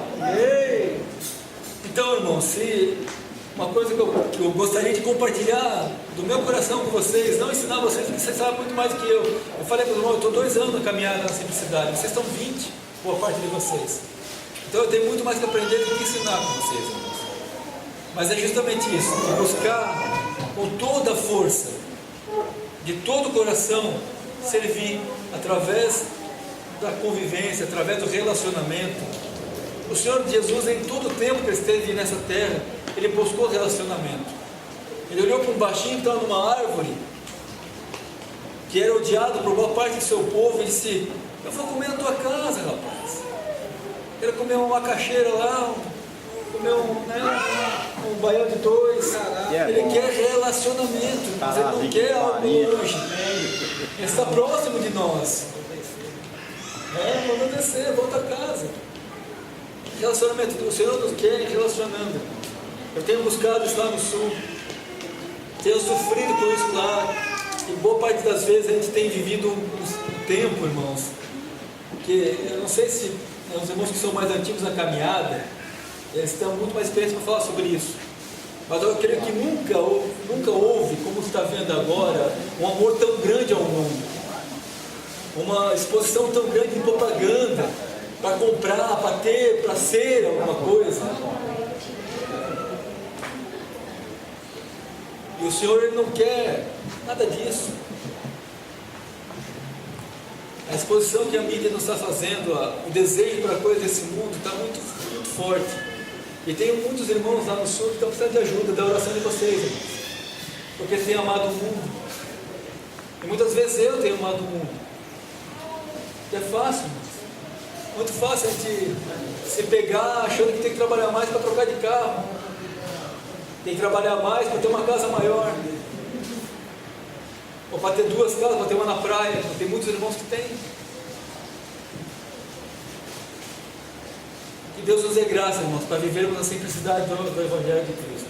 Speaker 2: Então, irmãos, se uma coisa que eu gostaria de compartilhar do meu coração com vocês, não ensinar vocês, porque vocês sabem muito mais do que eu. Eu falei para os irmãos, eu estou 2 anos na caminhada na simplicidade, vocês estão 20, boa parte de vocês. Então eu tenho muito mais que aprender do que ensinar com vocês, irmãos. Mas é justamente isso, de buscar com toda a força, de todo o coração, servir através da convivência, através do relacionamento. O Senhor Jesus, em todo o tempo que Ele esteve nessa terra, Ele buscou relacionamento. Ele olhou para um baixinho que estava numa árvore, que era odiado por boa parte do seu povo, e disse: eu vou comer na tua casa, rapaz. Quero comer uma macaxeira lá, comer um baião de 2. Ele quer relacionamento, mas Ele não quer algo longe. Ele está próximo de nós. Vamos descer, volta a casa. Relacionamento, o Senhor nos quer relacionando. Eu tenho buscado isso lá no sul, tenho sofrido com isso lá, e boa parte das vezes a gente tem vivido um tempo, irmãos, que eu não sei se os irmãos que são mais antigos na caminhada, eles têm muito mais experiência para falar sobre isso, mas eu creio que nunca houve, como está vendo agora, um amor tão grande ao mundo, uma exposição tão grande de propaganda, para comprar, para ter, para ser alguma coisa. E o Senhor, Ele não quer nada disso. A exposição que a mídia nos está fazendo, o desejo para coisas desse mundo está muito, muito forte. E tem muitos irmãos lá no sul que estão precisando de ajuda, da oração de vocês, irmãos, porque têm amado o mundo. E muitas vezes eu tenho amado o mundo. E é fácil, irmãos. Muito fácil a gente se pegar achando que tem que trabalhar mais para trocar de carro, tem que trabalhar mais para ter uma casa maior, ou para ter duas casas, para ter uma na praia. Tem muitos irmãos que têm. Que Deus nos dê graça, irmãos, para vivermos na simplicidade do Evangelho de Cristo,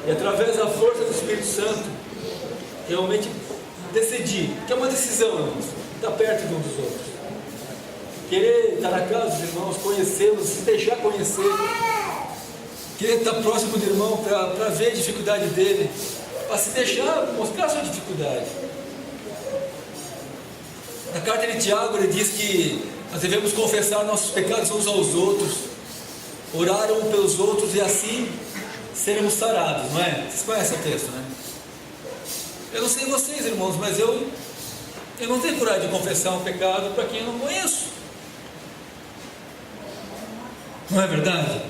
Speaker 2: e através da força do Espírito Santo realmente decidir, que é uma decisão, irmãos, estar perto de uns dos outros, querer estar na casa dos irmãos, conhecê-los, se deixar conhecer, querer estar próximo do irmão para ver a dificuldade dele, para se deixar mostrar a sua dificuldade. Na carta de Tiago ele diz que nós devemos confessar nossos pecados uns aos outros, orar um pelos outros e assim seremos sarados, não é? Vocês conhecem o texto, né? Eu não sei vocês, irmãos, mas eu não tenho coragem de confessar um pecado para quem eu não conheço. Não é verdade?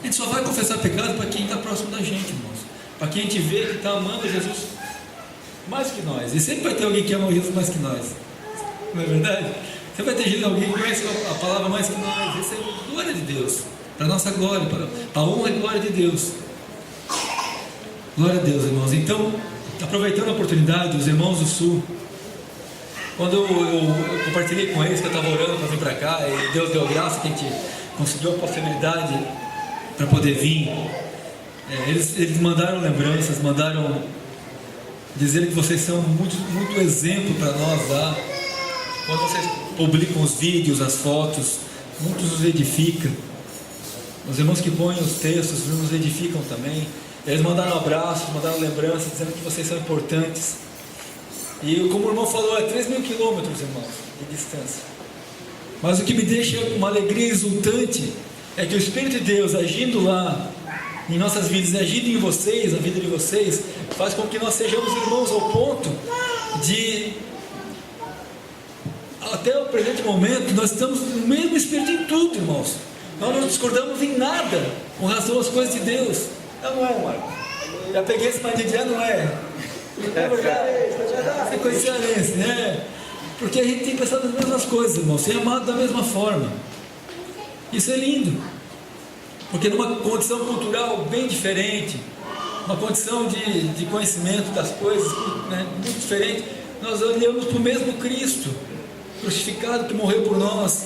Speaker 2: A gente só vai confessar pecado para quem está próximo da gente, irmãos. Para quem a gente vê que está amando Jesus mais que nós. E sempre vai ter alguém que ama Jesus mais que nós. Não é verdade? Sempre vai ter alguém que conhece a palavra mais que nós. Isso é glória de Deus. Para a nossa glória, para a honra e glória de Deus. Glória a Deus, irmãos. Então, aproveitando a oportunidade, os irmãos do Sul, quando eu compartilhei com eles que eu estava orando para vir para cá, e Deus deu graça que a gente conseguiu a possibilidade para poder vir, eles mandaram lembranças, mandaram dizer que vocês são muito exemplo para nós lá. Quando vocês publicam os vídeos, as fotos, muitos nos edificam. Os irmãos que põem os textos nos edificam também. Eles mandaram abraços, mandaram lembranças, dizendo que vocês são importantes. E como o irmão falou, é 3.000 quilômetros, irmãos, de distância. Mas o que me deixa uma alegria exultante é que o Espírito de Deus agindo lá em nossas vidas e agindo em vocês, a vida de vocês, faz com que nós sejamos irmãos ao ponto de, até o presente momento, nós estamos no mesmo Espírito em tudo, irmãos. Nós não discordamos em nada com relação às coisas de Deus. Não é, Marcos? Já peguei esse marido, já não é? É verdade, é coisa cearense, né? Porque a gente tem pensado nas mesmas coisas, irmão, ser amado da mesma forma. Isso é lindo, porque numa condição cultural bem diferente, uma condição de conhecimento das coisas, né, muito diferente, nós olhamos para o mesmo Cristo crucificado, que morreu por nós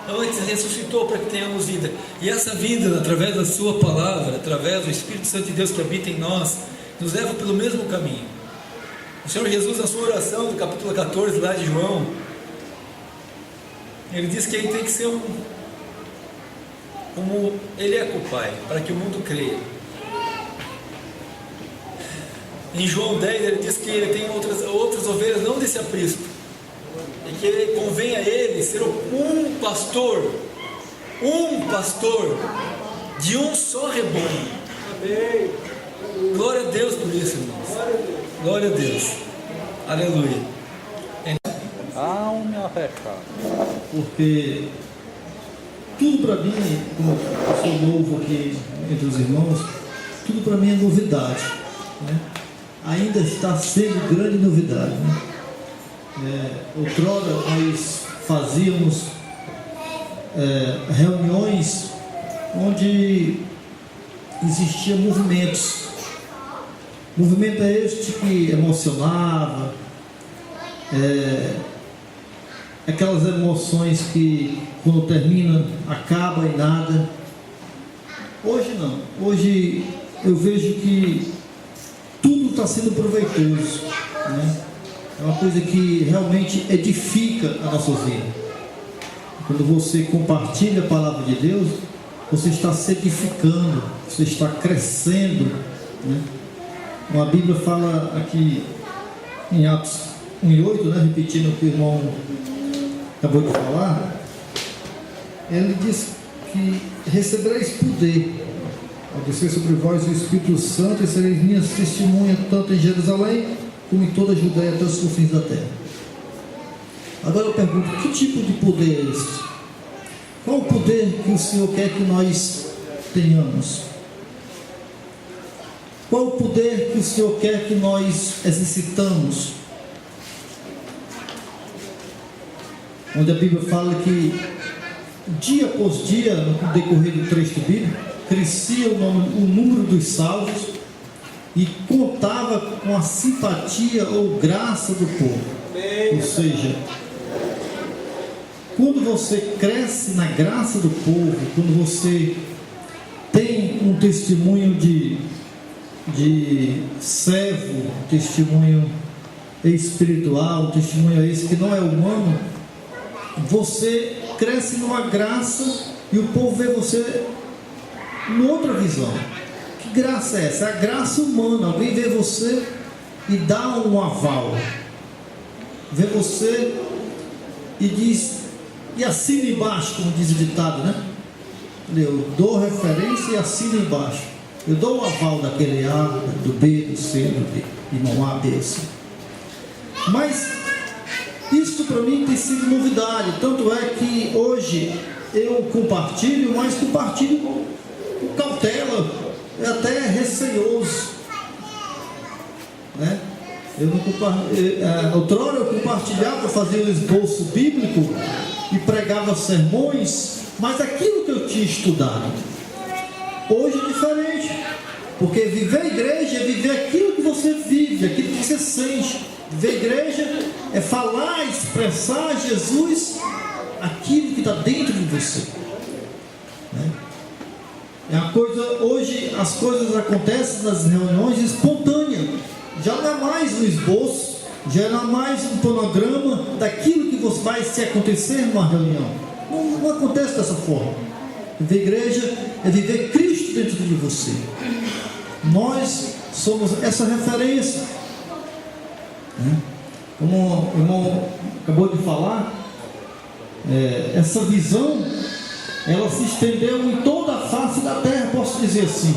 Speaker 2: antes, ressuscitou para que tenhamos vida. E essa vida, através da sua palavra, através do Espírito Santo de Deus que habita em nós, nos leva pelo mesmo caminho. O Senhor Jesus, na sua oração do capítulo 14 lá de João, ele diz que ele tem que ser como ele é com o Pai, para que o mundo creia. Em João 10 ele diz que ele tem outras ovelhas não desse aprisco, e que ele convém a ele ser um pastor de um só rebanho.
Speaker 1: Amém.
Speaker 2: Glória a Deus por isso, irmãos. Glória a Deus. Aleluia.
Speaker 3: Alma fechada.
Speaker 5: Porque tudo para mim, como eu sou novo aqui entre os irmãos, tudo para mim é novidade, né? Ainda está sendo grande novidade, né? Outrora nós fazíamos reuniões onde existiam movimentos. Movimento é este que emocionava,
Speaker 6: aquelas emoções que quando termina, acaba e nada. Hoje não. Hoje eu vejo que tudo está sendo proveitoso, né? É uma coisa que realmente edifica a nossa vida. Quando você compartilha a palavra de Deus, você está se edificando, você está crescendo, né? A Bíblia fala aqui em Atos 1:8, né? Repetindo o que o irmão acabou de falar, ele diz que recebereis poder ao descer sobre vós o Espírito Santo, e sereis minhas testemunhas tanto em Jerusalém como em toda a Judéia até os confins da terra. Agora eu pergunto, que tipo de poder é esse? Qual o poder que o Senhor quer que nós tenhamos? Qual o poder que o Senhor quer que nós exercitamos? Onde a Bíblia fala que dia após dia, no decorrer do trecho bíblico, crescia o número dos salvos e contava com a simpatia ou graça do povo. Ou seja, quando você cresce na graça do povo, quando você tem um testemunho de servo, um testemunho espiritual, um testemunho esse que não é humano, você cresce numa graça e o povo vê você numa outra visão. Que graça é essa? É a graça humana. Alguém vê você e dá um aval, vê você e diz, e assina embaixo, como diz o ditado, né? Eu dou referência e assino embaixo. Eu dou o aval daquele A, do B, do C, do D, irmão A, B, C. Mas isso para mim tem sido novidade. Tanto é que hoje eu compartilho, mas compartilho com cautela, é até receioso, né? Outrora eu compartilhava, fazia um esboço bíblico e pregava sermões, mas aquilo que eu tinha estudado. Hoje é diferente, porque viver a igreja é viver aquilo que você vive, aquilo que você sente. Viver a igreja é falar, expressar Jesus, aquilo que está dentro de você, né? É uma coisa, hoje as coisas acontecem nas reuniões espontâneas, já não é mais um esboço, já não é mais um cronograma daquilo que vai se acontecer numa reunião. Não acontece dessa forma. Viver a igreja é viver Cristo dentro de você. Nós somos essa referência, né? Como o irmão acabou de falar, essa visão, ela se estendeu em toda a face da terra, posso dizer assim.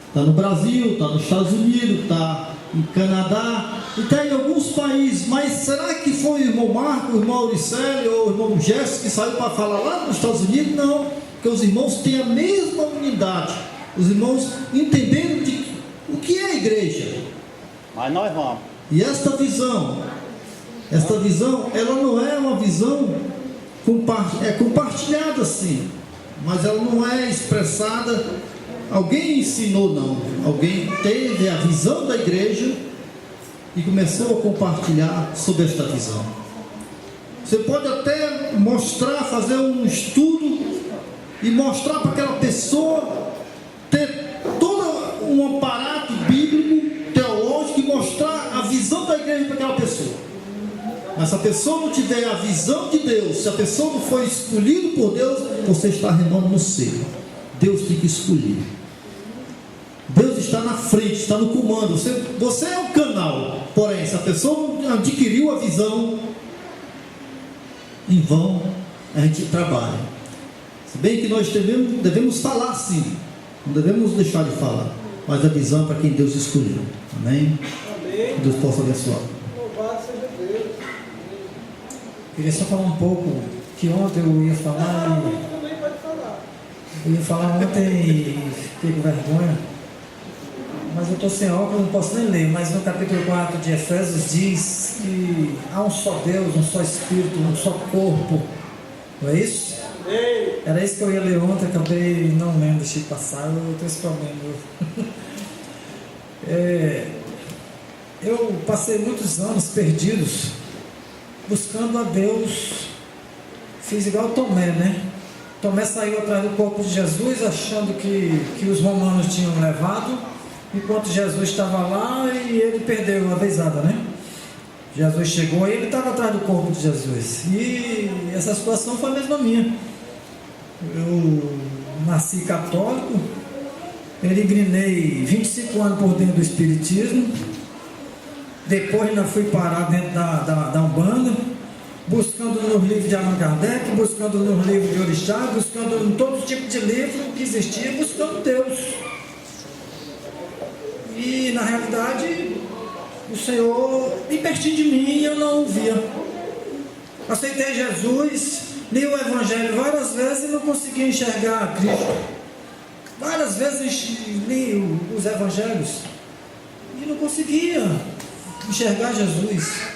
Speaker 6: Está no Brasil, está nos Estados Unidos, está em Canadá, e está em alguns países. Mas será que foi o irmão Marco, o irmão Auricélio ou o irmão Gerson que saiu para falar lá nos Estados Unidos? Não, porque os irmãos têm a mesma unidade, os irmãos entendendo o que é a igreja.
Speaker 3: Mas nós vamos.
Speaker 6: E esta visão, ela não é uma visão compartilhada assim, mas ela não é expressada. Alguém ensinou, não. Alguém teve a visão da igreja e começou a compartilhar sobre esta visão. Você pode até mostrar, fazer um estudo e mostrar para aquela pessoa, ter todo um aparato bíblico, teológico, e mostrar a visão da igreja para aquela pessoa. Mas se a pessoa não tiver a visão de Deus, se a pessoa não for escolhida por Deus, você está remando no seco. Deus tem que escolher. Deus está na frente, está no comando. Você é o canal. Porém, se a pessoa não adquiriu a visão, em vão a gente trabalha. Se bem que nós devemos falar sim, não devemos deixar de falar, mas a visão é para quem Deus escolheu. Amém?
Speaker 1: Amém.
Speaker 6: Que Deus possa abençoar.
Speaker 1: Louvado seja Deus.
Speaker 7: Queria só falar um pouco, que ontem eu ia falar e...
Speaker 1: Também pode falar.
Speaker 7: Eu ia falar ontem e fiquei com vergonha, mas eu estou sem óculos, não posso nem ler, mas no capítulo 4 de Efésios diz que há um só Deus, um só Espírito, um só corpo, não é isso?
Speaker 1: Ei.
Speaker 7: Era isso que eu ia ler ontem, acabei não lendo, deixei passar, eu tenho esse problema. Eu passei muitos anos perdidos, buscando a Deus fiz igual Tomé, né? Tomé saiu atrás do corpo de Jesus, achando que os romanos tinham levado, enquanto Jesus estava lá e ele perdeu a vezada, né? Jesus chegou e ele estava atrás do corpo de Jesus. E essa situação foi a mesma minha. Eu nasci católico, peregrinei 25 anos por dentro do Espiritismo, depois ainda fui parar dentro da Umbanda, buscando nos livros de Allan Kardec, buscando nos livros de Orixá, buscando em todo tipo de livro que existia, buscando Deus. E na realidade o Senhor bem pertinho de mim e eu não o via. Aceitei Jesus, li o Evangelho várias vezes e não conseguia enxergar Cristo. Várias vezes li os Evangelhos e não conseguia enxergar Jesus.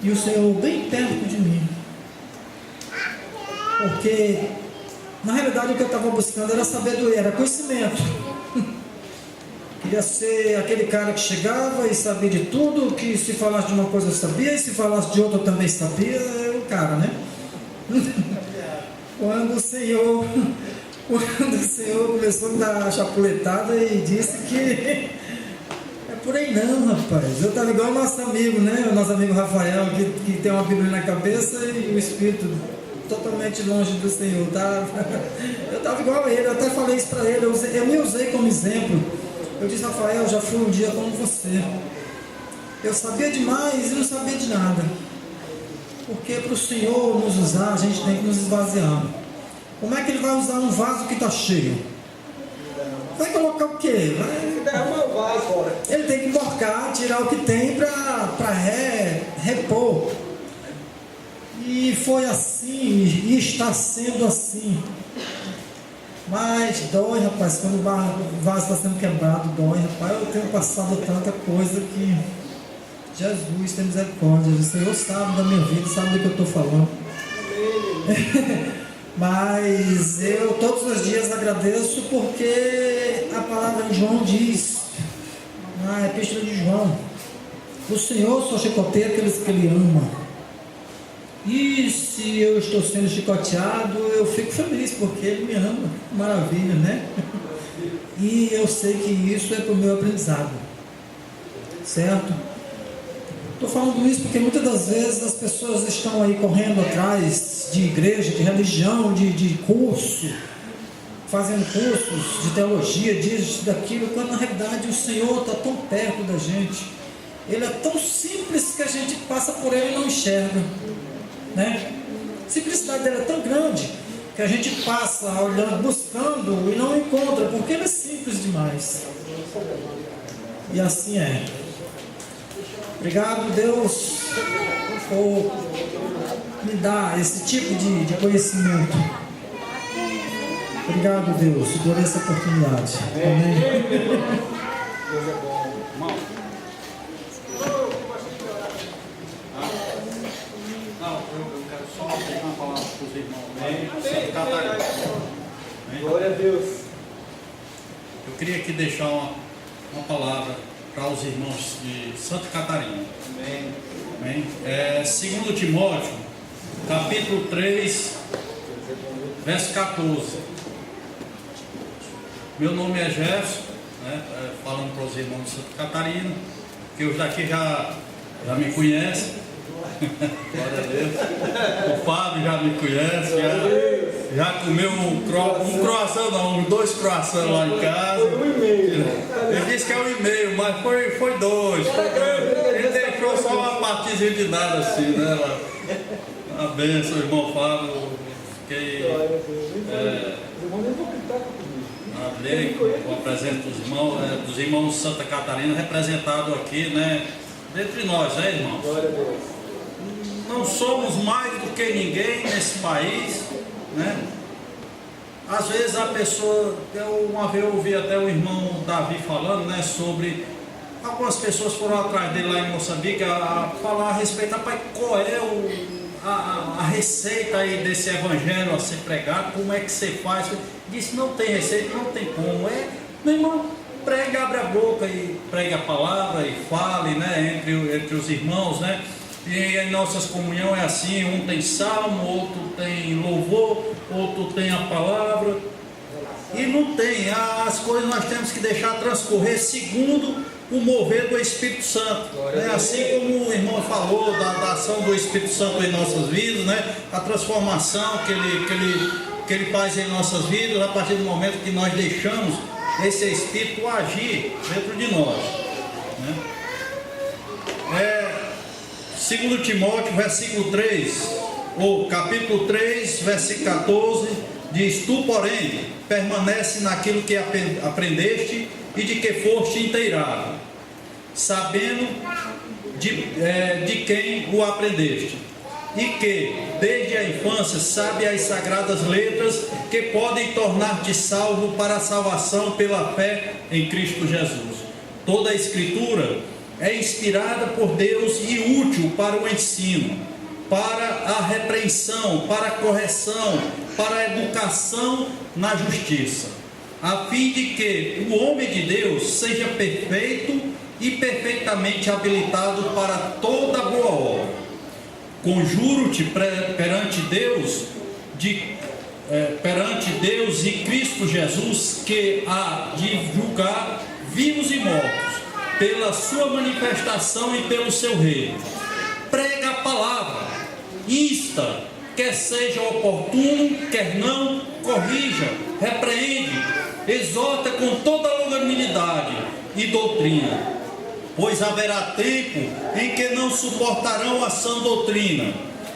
Speaker 7: E o Senhor bem perto de mim. Porque na realidade o que eu estava buscando era sabedoria, era conhecimento. Queria ser aquele cara que chegava e sabia de tudo, que se falasse de uma coisa eu sabia, e se falasse de outra eu também sabia, era o cara, né? Quando o Senhor começou a me dar a chapuletada e disse que é por aí não, rapaz. Eu estava igual o nosso amigo, né? O nosso amigo Rafael, que tem uma Bíblia na cabeça e o Espírito totalmente longe do Senhor, tá? Eu estava igual a ele, eu até falei isso para ele, eu me usei como exemplo. Eu disse, Rafael, eu já fui um dia como você. Eu sabia demais e não sabia de nada. Porque para o Senhor nos usar, a gente tem que nos esvaziar. Como é que Ele vai usar um vaso que está cheio? Vai colocar o quê? Ele tem que emborcar, tirar o que tem para repor. E foi assim, e está sendo assim. Mas dói, rapaz, quando o vaso está sendo quebrado, dói, rapaz. Eu tenho passado tanta coisa que Jesus tem misericórdia. O Senhor sabe da minha vida, sabe do que eu estou falando. Mas eu todos os dias agradeço porque a palavra de João diz, na epístola de João, o Senhor só chicoteia aqueles que Ele ama. E se eu estou sendo chicoteado, eu fico feliz, porque Ele me ama. Maravilha, né? E eu sei que isso é para o meu aprendizado. Certo? Estou falando isso porque muitas das vezes as pessoas estão aí correndo atrás de igreja, de religião, de curso, fazendo cursos de teologia, disso, daquilo, quando na realidade o Senhor está tão perto da gente. Ele é tão simples que a gente passa por Ele e não enxerga. Né? A simplicidade dele é tão grande que a gente passa olhando, buscando e não encontra, porque ele é simples demais. E assim é. Obrigado, Deus, por me dar esse tipo de conhecimento. Obrigado, Deus, por essa oportunidade. Amém.
Speaker 2: Deus é bom. Irmão. Eu quero só pegar uma palavra para os irmãos. Amém. Glória a Deus.
Speaker 3: Eu queria aqui deixar uma palavra para os irmãos de Santa Catarina.
Speaker 2: Amém.
Speaker 3: Amém. 2 Timóteo, capítulo 3, verso 14. Meu nome é Jefferson, né? Falando para os irmãos de Santa Catarina, que os daqui já me conhecem. Glória a Deus. O Fábio já me conhece, já comeu um croissant, não, 2 croissants lá em casa. Ele disse que é 1,5, mas foi 2. Ele deixou só uma partezinha de nada assim, né? Uma benção, irmão Fábio. Fiquei. Falei com a presença dos irmãos de Santa Catarina, representado aqui, né? Dentre nós, né, irmãos?
Speaker 2: Glória a Deus.
Speaker 3: Não somos mais do que ninguém nesse país, né? Às vezes a pessoa, uma vez eu ouvi até o irmão Davi falando, né, sobre algumas pessoas foram atrás dele lá em Moçambique a falar a respeito, rapaz, qual é a receita aí desse evangelho a ser pregado, como é que você faz? Disse, não tem receita, não tem como. Meu irmão, pregue, abre a boca e pregue a palavra e fale, né, entre os irmãos, né? E em nossas comunhões é assim, um tem salmo, outro tem louvor, outro tem a palavra. E não tem, as coisas nós temos que deixar transcorrer segundo o mover do Espírito Santo, né? Assim como o irmão falou da ação do Espírito Santo em nossas vidas, né? A transformação que ele faz em nossas vidas a partir do momento que nós deixamos esse Espírito agir dentro de nós, né? 2 Timóteo, versículo 3, ou capítulo 3, versículo 14, diz: tu, porém, permanece naquilo que aprendeste e de que foste inteirado, sabendo de quem o aprendeste, e que desde a infância sabe as sagradas letras que podem tornar-te salvo para a salvação pela fé em Cristo Jesus. Toda a Escritura é inspirada por Deus e útil para o ensino, para a repreensão, para a correção, para a educação na justiça, a fim de que o homem de Deus seja perfeito e perfeitamente habilitado para toda boa obra. Conjuro-te perante Deus e Cristo Jesus, que há de julgar vivos e mortos, pela sua manifestação e pelo seu reino. Prega a palavra, insta, quer seja oportuno, quer não, corrija, repreende, exorta com toda longanimidade e doutrina, pois haverá tempo em que não suportarão a sã doutrina.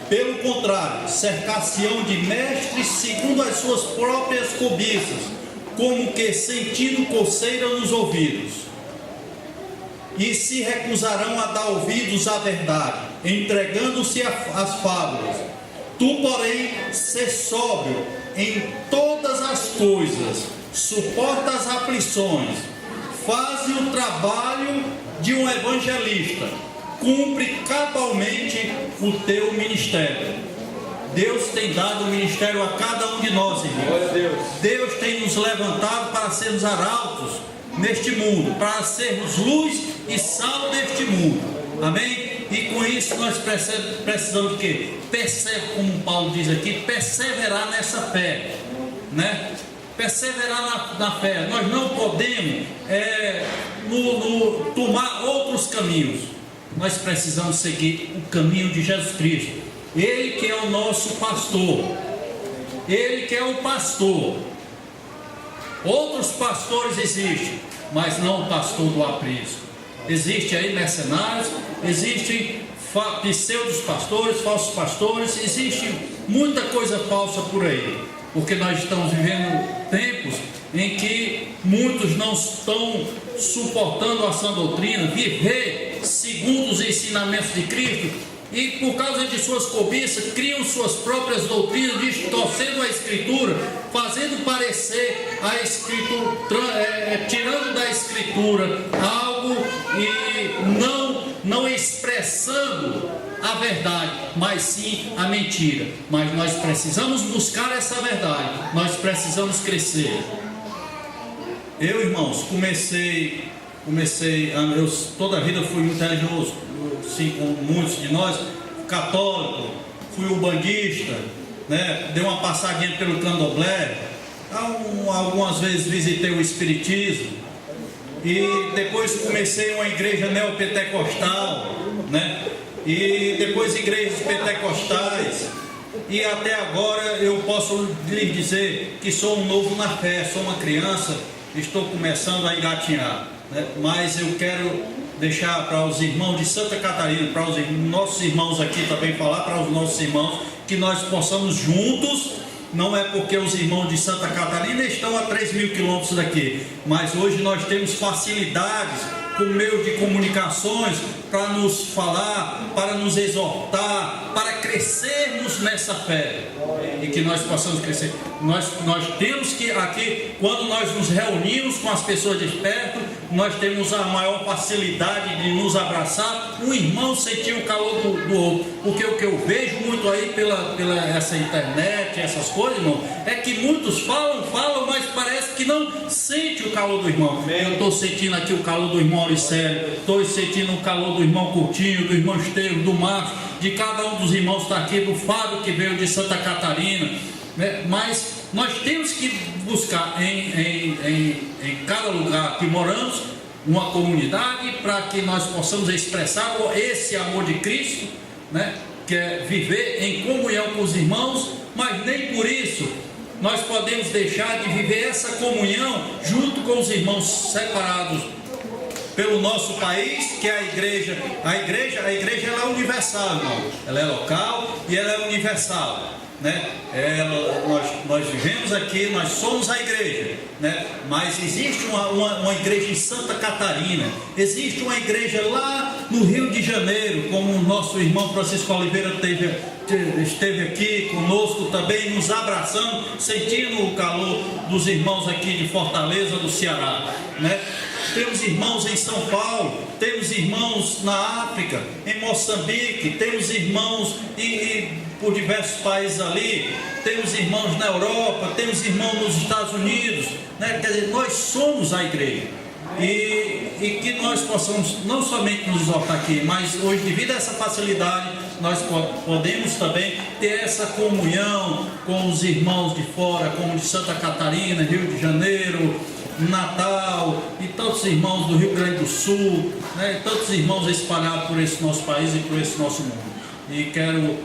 Speaker 3: Pelo contrário, cercar-se-ão de mestres segundo as suas próprias cobiças, como que sentindo coceira nos ouvidos, e se recusarão a dar ouvidos à verdade, entregando-se às fábulas. Tu, porém, sê sóbrio em todas as coisas, suporta as aflições, faze o trabalho de um evangelista, cumpre cabalmente o teu ministério. Deus tem dado o ministério a cada um de nós, irmãos. Deus tem nos levantado para sermos arautos neste mundo, para sermos luz e sal deste mundo, amém? E com isso nós precisamos de quê? Como Paulo diz aqui, perseverar nessa fé, né? Perseverar na fé. Nós não podemos tomar outros caminhos. Nós precisamos seguir o caminho de Jesus Cristo. Ele que é o nosso pastor, Ele que é o pastor. Outros pastores existem, mas não o pastor do aprisco. Existem aí mercenários, existem pseudos pastores, falsos pastores, existe muita coisa falsa por aí, porque nós estamos vivendo tempos em que muitos não estão suportando a sã doutrina, viver segundo os ensinamentos de Cristo, e por causa de suas cobiças criam suas próprias doutrinas, distorcendo a Escritura, fazendo parecer a Escritura, tirando da Escritura algo e não expressando a verdade, mas sim a mentira. Mas nós precisamos buscar essa verdade, nós precisamos crescer. Eu, irmãos, eu toda a vida fui muito religioso, assim como muitos de nós, católico, fui umbandista, né? Dei uma passadinha pelo candomblé, algumas vezes visitei o espiritismo, e depois comecei uma igreja neopentecostal, né? E depois igrejas pentecostais, e até agora eu posso lhe dizer que sou um novo na fé, sou uma criança, estou começando a engatinhar, né? Mas eu quero deixar para os irmãos de Santa Catarina, para os nossos irmãos aqui também, falar para os nossos irmãos que nós possamos juntos, não é porque os irmãos de Santa Catarina estão a 3.000 quilômetros daqui, mas hoje nós temos facilidades por meio de comunicações para nos falar, para nos exortar, para crescermos nessa fé, e que nós possamos crescer. Nós temos que aqui, quando nós nos reunimos com as pessoas de perto, nós temos a maior facilidade de nos abraçar, um irmão sentir o calor do outro, porque o que eu vejo muito aí pela essa internet, essas coisas, irmão, é que muitos falam, mas parece que não sente o calor do irmão. Eu estou sentindo aqui o calor do irmão Auricélio, estou sentindo o calor do irmão Coutinho, do irmão Estevam, do Marcos, de cada um dos irmãos que está aqui, do Fábio que veio de Santa Catarina, né? Mas nós temos que buscar em cada lugar que moramos uma comunidade para que nós possamos expressar esse amor de Cristo, né? Que é viver em comunhão com os irmãos, mas nem por isso nós podemos deixar de viver essa comunhão junto com os irmãos separados pelo nosso país, que é a igreja. A igreja ela é universal, irmão. Ela é local e ela é universal, né? Nós vivemos aqui, nós somos a igreja, né? Mas existe uma igreja em Santa Catarina, existe uma igreja lá no Rio de Janeiro, como o nosso irmão Francisco Oliveira esteve aqui conosco também, nos abraçando, sentindo o calor dos irmãos aqui de Fortaleza, do Ceará, né? Temos irmãos em São Paulo, temos irmãos na África, em Moçambique, temos irmãos por diversos países ali, temos irmãos na Europa, temos irmãos nos Estados Unidos, né? Quer dizer, nós somos a igreja. E que nós possamos não somente nos exaltar aqui, mas hoje, devido a essa facilidade, nós podemos também ter essa comunhão com os irmãos de fora, como de Santa Catarina, Rio de Janeiro, Natal, e tantos irmãos do Rio Grande do Sul, né? E tantos irmãos espalhados por esse nosso país e por esse nosso mundo. E quero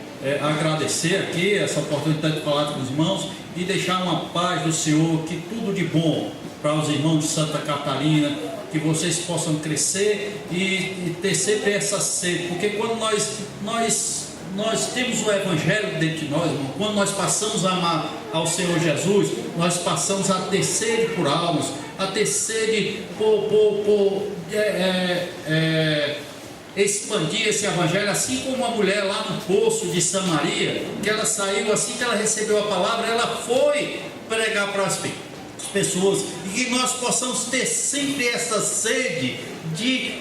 Speaker 3: agradecer aqui essa oportunidade de falar com os irmãos e deixar uma paz do Senhor, que tudo de bom para os irmãos de Santa Catarina, que vocês possam crescer e ter sempre essa sede, porque quando nós temos o Evangelho dentro de nós, irmão, quando nós passamos a amar ao Senhor Jesus, nós passamos a ter sede por almas, a ter sede por expandir esse Evangelho, assim como a mulher lá no poço de Samaria, que ela saiu, assim que ela recebeu a palavra, ela foi pregar para as pessoas, e que nós possamos ter sempre essa sede de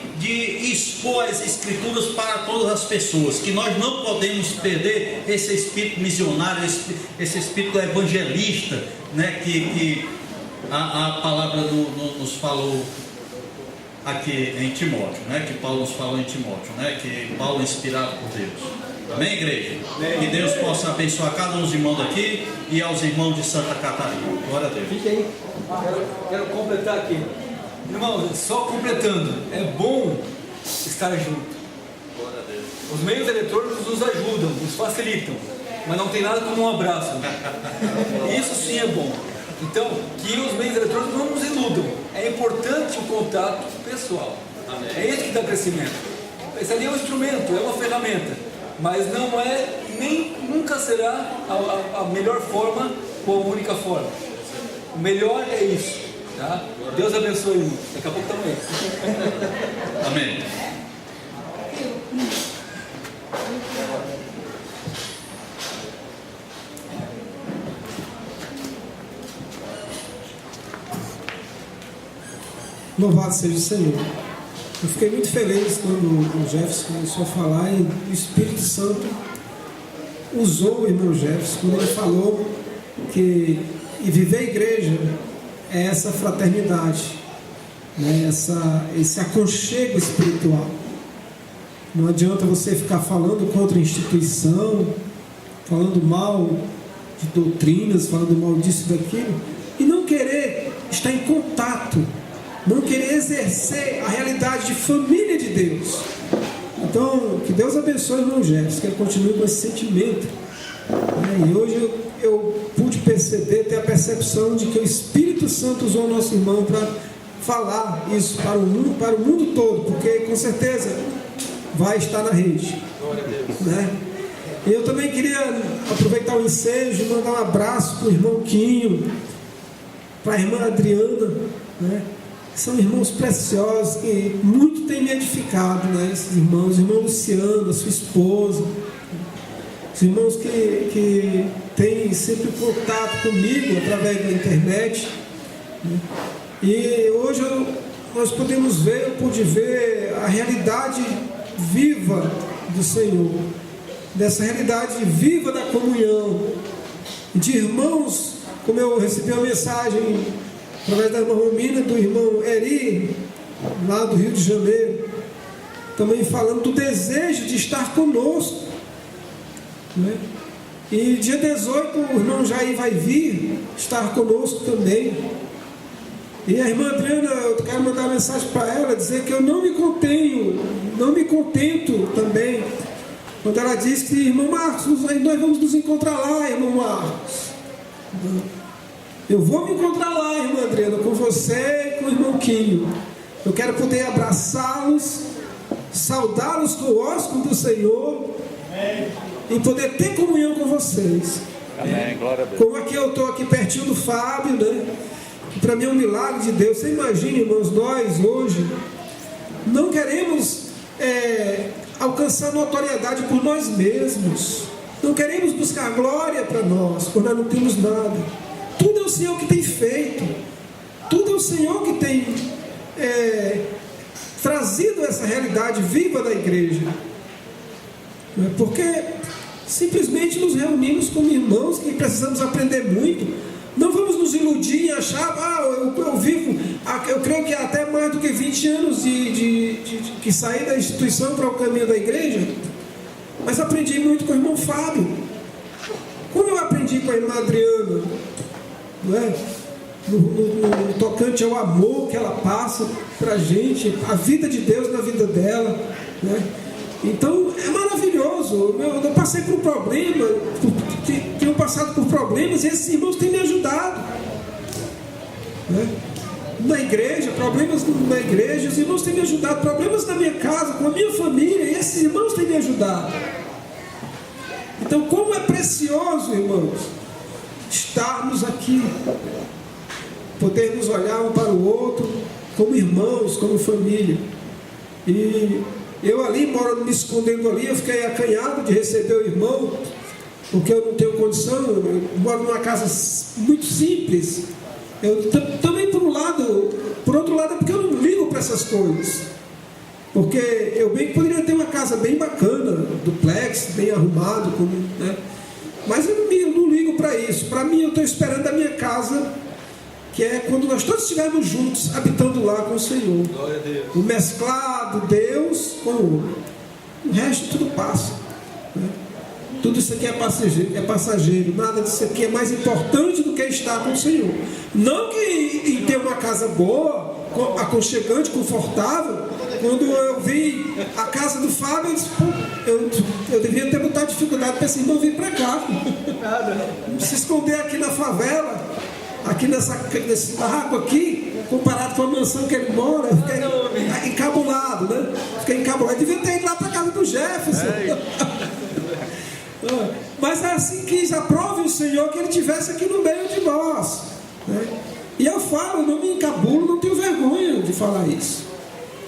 Speaker 3: expor as Escrituras para todas as pessoas, que nós não podemos perder esse espírito missionário, esse espírito evangelista, né, que a palavra nos falou aqui em Timóteo, né, que Paulo nos falou em Timóteo, né, que Paulo é inspirado por Deus. Amém, igreja? Amém. Que Deus possa abençoar cada um dos irmãos aqui e aos irmãos de Santa Catarina. Glória a Deus.
Speaker 2: Fique aí. Quero completar aqui. Irmãos, só completando, é bom estar junto.
Speaker 3: Glória a Deus.
Speaker 2: Os meios eletrônicos nos ajudam, nos facilitam, mas não tem nada como um abraço. Isso sim é bom. Então, que os meios eletrônicos não nos iludam. É importante o contato pessoal. Amém. É isso que dá crescimento. Esse ali é um instrumento, é uma ferramenta, mas não é, nem nunca será a melhor forma ou a única forma. O melhor é isso, tá? Deus abençoe, irmão. Daqui a pouco estamos aí.
Speaker 3: Amém.
Speaker 5: Louvado seja o Senhor. Eu fiquei muito feliz quando o Jefferson começou a falar e o Espírito Santo usou o irmão Jefferson quando ele falou que viver a igreja é essa fraternidade, né? Esse aconchego espiritual. Não adianta você ficar falando contra a instituição, falando mal de doutrinas, falando mal disso e daquilo, e não querer estar em contato, não querer exercer a realidade de família de Deus. Então, que Deus abençoe o irmão Jefferson, que ele continue com esse sentimento. E hoje eu pude perceber, ter a percepção de que o Espírito Santo usou o nosso irmão para falar isso para o mundo todo, porque com certeza vai estar na rede. Né? E eu também queria aproveitar o ensejo e mandar um abraço para o irmão Quinho, para a irmã Adriana, né? São irmãos preciosos que muito têm me edificado, né? Esses irmãos, o irmão Luciano, a sua esposa, os irmãos que têm sempre contato comigo através da internet, né? E hoje nós podemos ver, eu pude ver a realidade viva do Senhor, dessa realidade viva da comunhão, de irmãos, como eu recebi uma mensagem através da irmã Romina, do irmão Eri, lá do Rio de Janeiro, também falando do desejo de estar conosco, né? E dia 18 o irmão Jair vai vir estar conosco também. E a irmã Adriana, eu quero mandar uma mensagem para ela, dizer que eu não me contento também, quando ela diz que, irmão Marcos, nós vamos nos encontrar lá, irmão Marcos. Eu vou me encontrar lá, irmã Adriana, com você e com o irmão Quinho. Eu quero poder abraçá-los, saudá-los com o ósculo do Senhor, e poder ter comunhão com vocês.
Speaker 3: Amém, glória a Deus.
Speaker 5: Como aqui eu estou aqui pertinho do Fábio, né? Que para mim é um milagre de Deus. Você imagina, irmãos, nós hoje não queremos alcançar notoriedade por nós mesmos. Não queremos buscar glória para nós, porque nós não temos nada. Tudo é o Senhor que tem feito. Tudo é o Senhor que tem trazido essa realidade viva da igreja. Porque simplesmente nos reunimos como irmãos que precisamos aprender muito. Não vamos nos iludir e achar, eu vivo, eu creio que até mais do que 20 anos que saí da instituição para o caminho da igreja, mas aprendi muito com o irmão Fábio. Como eu aprendi com a irmã Adriana, não é? No tocante ao amor que ela passa para a gente, a vida de Deus na vida dela, né? Então é maravilhoso. Eu passei por um problema, tenho passado por problemas, e esses irmãos têm me ajudado, né? Na igreja, problemas na igreja, os irmãos têm me ajudado, problemas na minha casa, com a minha família, e esses irmãos têm me ajudado. Então, como é precioso, irmãos, estarmos aqui, podermos olhar um para o outro como irmãos, como família. E eu ali, me escondendo ali, eu fiquei acanhado de receber o irmão, porque eu não tenho condição, eu moro numa casa muito simples. Eu também por outro lado é porque eu não ligo para essas coisas. Porque eu bem poderia ter uma casa bem bacana, duplex, bem arrumado, né? Mas eu não ligo para isso. Para mim, eu estou esperando a minha casa, que é quando nós todos estivermos juntos, habitando lá com o Senhor.
Speaker 2: Glória a Deus.
Speaker 5: O mesclado, Deus com o homem. O resto tudo passa, né? Tudo isso aqui é passageiro. Nada disso aqui é mais importante do que estar com o Senhor. Não que em ter uma casa boa, aconchegante, confortável. Quando eu vi a casa do Fábio, eu disse, eu devia ter botado dificuldade para esse irmão vir para cá. Não se esconder aqui na favela, aqui nesse barraco aqui, comparado com a mansão que ele mora, eu fiquei encabulado, né? Fiquei encabulado. Devia ter ido lá para a casa do Jefferson. Mas é assim que aprove o Senhor que ele estivesse aqui no meio de nós, né? E eu falo, não me encabulo, não tenho vergonha de falar isso.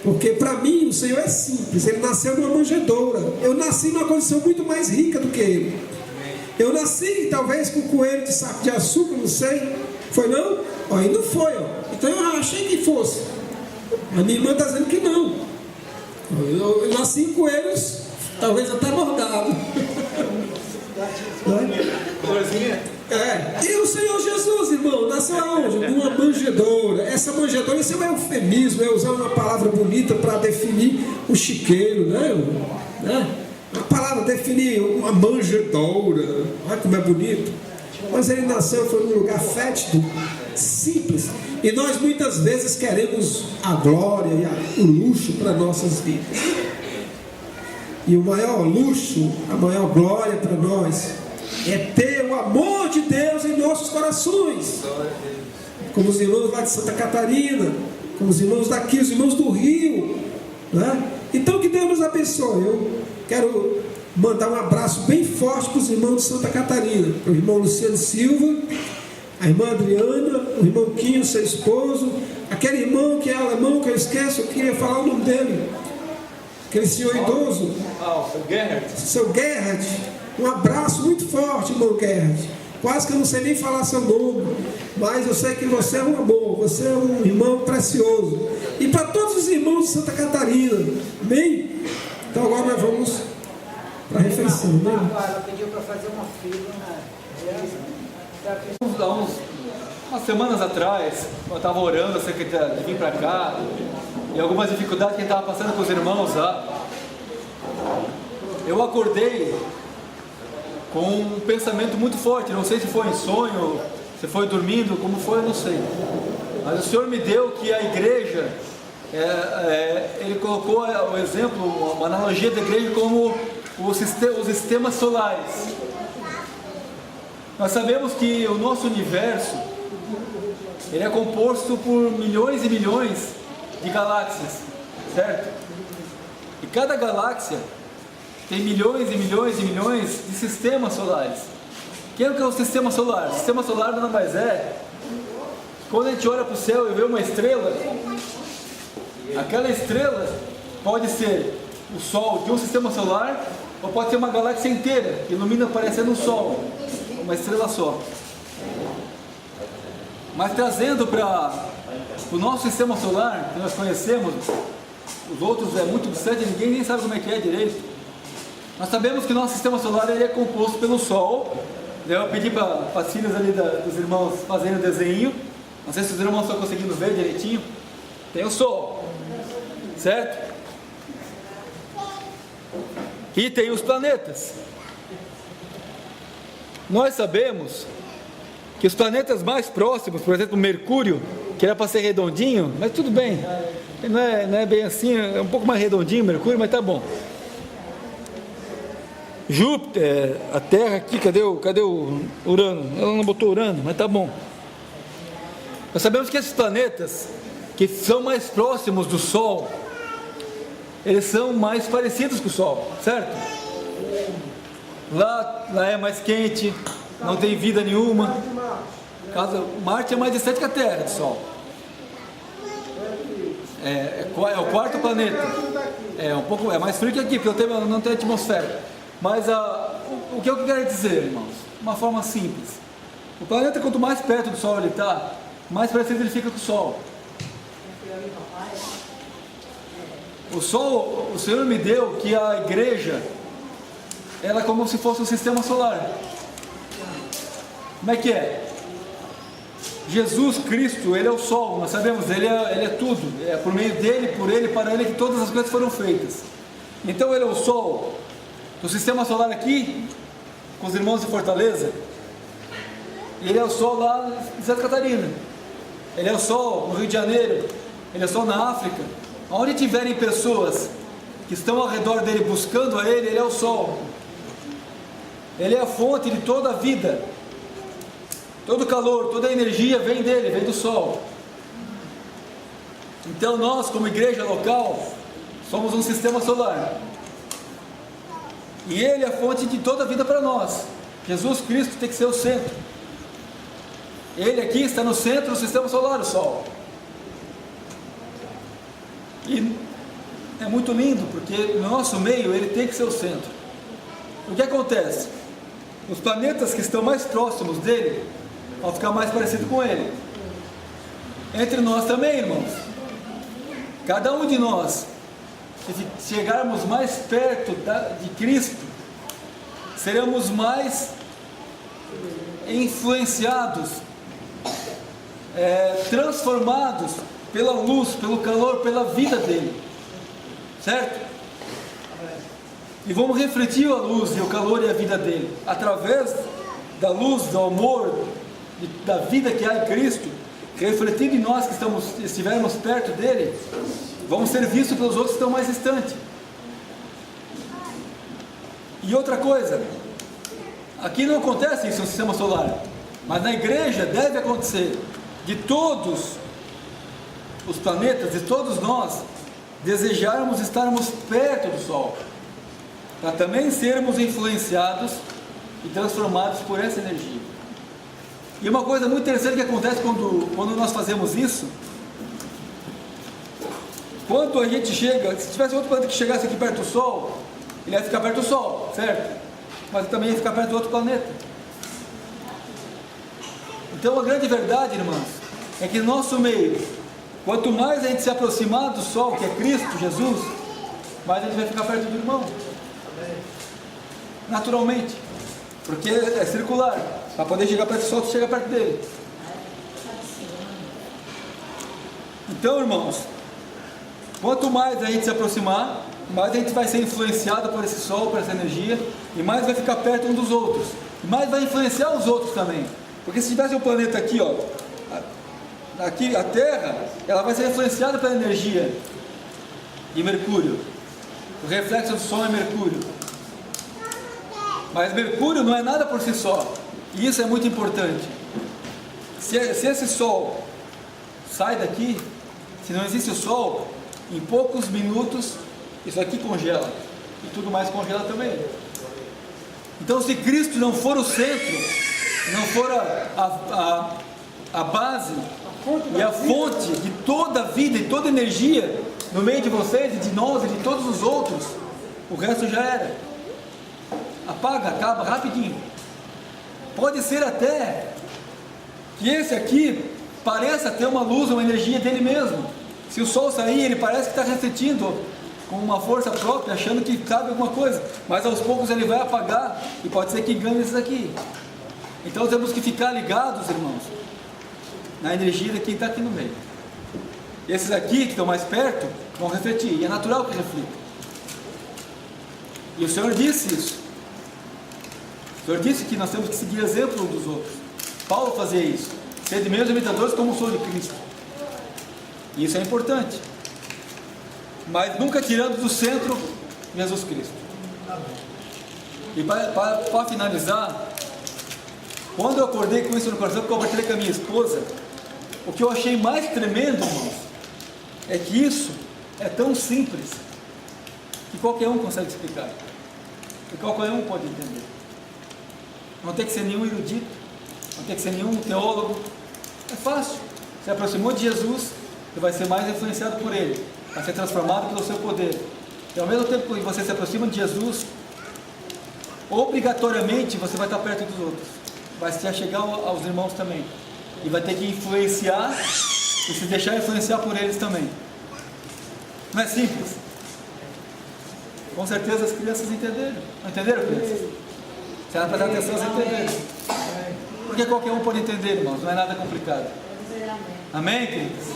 Speaker 5: Porque para mim o Senhor é simples. Ele nasceu numa manjedoura. Eu nasci numa condição muito mais rica do que ele. Eu nasci talvez com coelho de saco de açúcar, não sei. Foi não? E não foi. Então eu achei que fosse. A minha irmã está dizendo que não. Eu nasci em coelhos, talvez até bordado. E o Senhor Jesus, irmão, nasceu aonde? Numa manjedoura. Essa manjedoura, isso é um eufemismo, é usar uma palavra bonita para definir o chiqueiro, né? A palavra definir uma manjedoura, olha como é bonito. Mas ele nasceu, foi num lugar fétido, simples. E nós muitas vezes queremos a glória e o luxo para nossas vidas. E o maior luxo, a maior glória para nós é ter o amor de Deus em nossos corações. Como os irmãos lá de Santa Catarina, como os irmãos daqui, os irmãos do Rio, né? Então que Deus nos abençoe. Eu quero mandar um abraço bem forte para os irmãos de Santa Catarina, para o irmão Luciano Silva, a irmã Adriana, o irmão Quinho, seu esposo, aquele irmão que é alemão, que eu esqueço, eu queria falar o nome dele, aquele senhor idoso, seu Gerhard. Um abraço muito forte, irmão Gerhard. Quase que eu não sei nem falar seu nome, mas eu sei que você é um amor, você é um irmão precioso. E para todos os irmãos de Santa Catarina, amém? Então agora nós vamos para a refeição, né?
Speaker 8: Ela pediu para fazer uma fila, né?
Speaker 2: Vamos dar uns Umas semanas atrás, eu estava orando acerca de vir para cá, e algumas dificuldades que ele estava passando com os irmãos lá. Eu acordei com um pensamento muito forte, não sei se foi em sonho, se foi dormindo, como foi, eu não sei. Mas o Senhor me deu que a igreja, Ele colocou o exemplo, uma analogia da igreja como os sistemas solares. Nós sabemos que o nosso universo, ele é composto por milhões e milhões de galáxias, certo? E cada galáxia tem milhões e milhões e milhões de sistemas solares. O que é o sistema solar? O sistema solar nada mais é, quando a gente olha para o céu e vê uma estrela, aquela estrela pode ser o Sol de um sistema solar, ou pode ser uma galáxia inteira, que ilumina parecendo um Sol, uma estrela só. Mas trazendo para o nosso sistema solar, que nós conhecemos, os outros é muito distante, ninguém nem sabe como é que é direito. Nós sabemos que o nosso sistema solar ele é composto pelo Sol. Eu pedi para as filhas ali dos irmãos fazerem o desenho. Não sei se os irmãos estão conseguindo ver direitinho. Tem o Sol, certo? E tem os planetas. Nós sabemos que os planetas mais próximos, por exemplo, Mercúrio, que era para ser redondinho, mas tudo bem, não é bem assim, é um pouco mais redondinho Mercúrio, mas tá bom. Júpiter, a Terra aqui, cadê o Urano? Ela não botou Urano, mas tá bom. Nós sabemos que esses planetas que são mais próximos do Sol, eles são mais parecidos com o Sol, certo? Lá é mais quente, não tem vida nenhuma. Marte é mais distante que a Terra do Sol. É o quarto planeta. É mais frio que aqui, porque não tem atmosfera. Mas o que eu quero dizer, irmãos? Uma forma simples. O planeta, quanto mais perto do Sol ele está, mais parecido ele fica com o Sol. O Sol, o Senhor me deu que a igreja, ela é como se fosse um sistema solar. Como é que é? Jesus Cristo, Ele é o Sol, nós sabemos, Ele é tudo. É por meio dEle, por Ele, para Ele que todas as coisas foram feitas. Então Ele é o Sol do sistema solar aqui, com os irmãos de Fortaleza. Ele é o Sol lá em Santa Catarina. Ele é o Sol no Rio de Janeiro. Ele é o Sol na África. Onde tiverem pessoas que estão ao redor dele buscando a Ele, Ele é o Sol. Ele é a fonte de toda a vida. Todo calor, toda a energia vem dele, vem do Sol. Então nós, como igreja local, somos um sistema solar. E Ele é a fonte de toda a vida para nós. Jesus Cristo tem que ser o centro. Ele aqui está no centro do sistema solar, o Sol. E é muito lindo, porque no nosso meio Ele tem que ser o centro. O que acontece? Os planetas que estão mais próximos dele vão ficar mais parecidos com Ele. Entre nós também, irmãos. Cada um de nós, se chegarmos mais perto de Cristo, seremos mais influenciados, transformados pela luz, pelo calor, pela vida dele, certo? E vamos refletir a luz e o calor e a vida dele, através da luz, do amor, da vida que há em Cristo, refletindo em nós que estivermos perto dele, vamos ser vistos pelos outros que estão mais distantes. E outra coisa, aqui não acontece isso no sistema solar, mas na igreja deve acontecer, de todos os planetas, de todos nós, desejarmos estarmos perto do Sol, para também sermos influenciados e transformados por essa energia. E uma coisa muito interessante que acontece quando nós fazemos isso, quando a gente chega, se tivesse outro planeta que chegasse aqui perto do Sol, ele ia ficar perto do Sol, certo? Mas também ia ficar perto do outro planeta. Então a grande verdade, irmãos, é que no nosso meio, quanto mais a gente se aproximar do Sol, que é Cristo, Jesus, mais a gente vai ficar perto do irmão. Naturalmente. Porque é circular. Para poder chegar perto do Sol, você chega perto dele. Então, irmãos, quanto mais a gente se aproximar, mais a gente vai ser influenciado por esse sol, por essa energia, e mais vai ficar perto um dos outros, e mais vai influenciar os outros também. Porque se tivesse um planeta aqui, ó, aqui a Terra, ela vai ser influenciada pela energia de Mercúrio. O reflexo do Sol é Mercúrio. Mas Mercúrio não é nada por si só, e isso é muito importante. Se esse Sol sai daqui, se não existe o Sol, em poucos minutos isso aqui congela, e tudo mais congela também. Então, se Cristo não for o centro, não for a base e a fonte de toda a vida e toda a energia no meio de vocês e de nós e de todos os outros, o resto já era. Apaga, acaba rapidinho. Pode ser até que esse aqui pareça ter uma luz, uma energia dele mesmo. Se o sol sair, ele parece que está refletindo com uma força própria, achando que sabe alguma coisa, mas aos poucos ele vai apagar e pode ser que ganhe esses aqui. Então temos que ficar ligados, irmãos, na energia de quem está aqui no meio. Esses aqui que estão mais perto vão refletir, e é natural que reflitam. E o Senhor disse isso. O Senhor disse que nós temos que seguir exemplo uns dos outros. Paulo fazia isso. Sede meus imitadores como sou de Cristo. E isso é importante. Mas nunca tirando do centro Jesus Cristo. E para finalizar, quando eu acordei com isso no coração, que eu compartilhei com a minha esposa, o que eu achei mais tremendo, irmãos, é que isso é tão simples que qualquer um consegue explicar. E qualquer um pode entender. Não tem que ser nenhum erudito, não tem que ser nenhum teólogo. É fácil. Se aproximou de Jesus, você vai ser mais influenciado por Ele, vai ser transformado pelo seu poder. E ao mesmo tempo que você se aproxima de Jesus, obrigatoriamente você vai estar perto dos outros, vai se chegar aos irmãos também, e vai ter que influenciar e se deixar influenciar por eles também. Não é simples? Com certeza as crianças entenderam. Não entenderam, crianças? Se ela prestar atenção, vocês entenderam. Porque qualquer um pode entender, irmãos, não é nada complicado. Amém, queridos?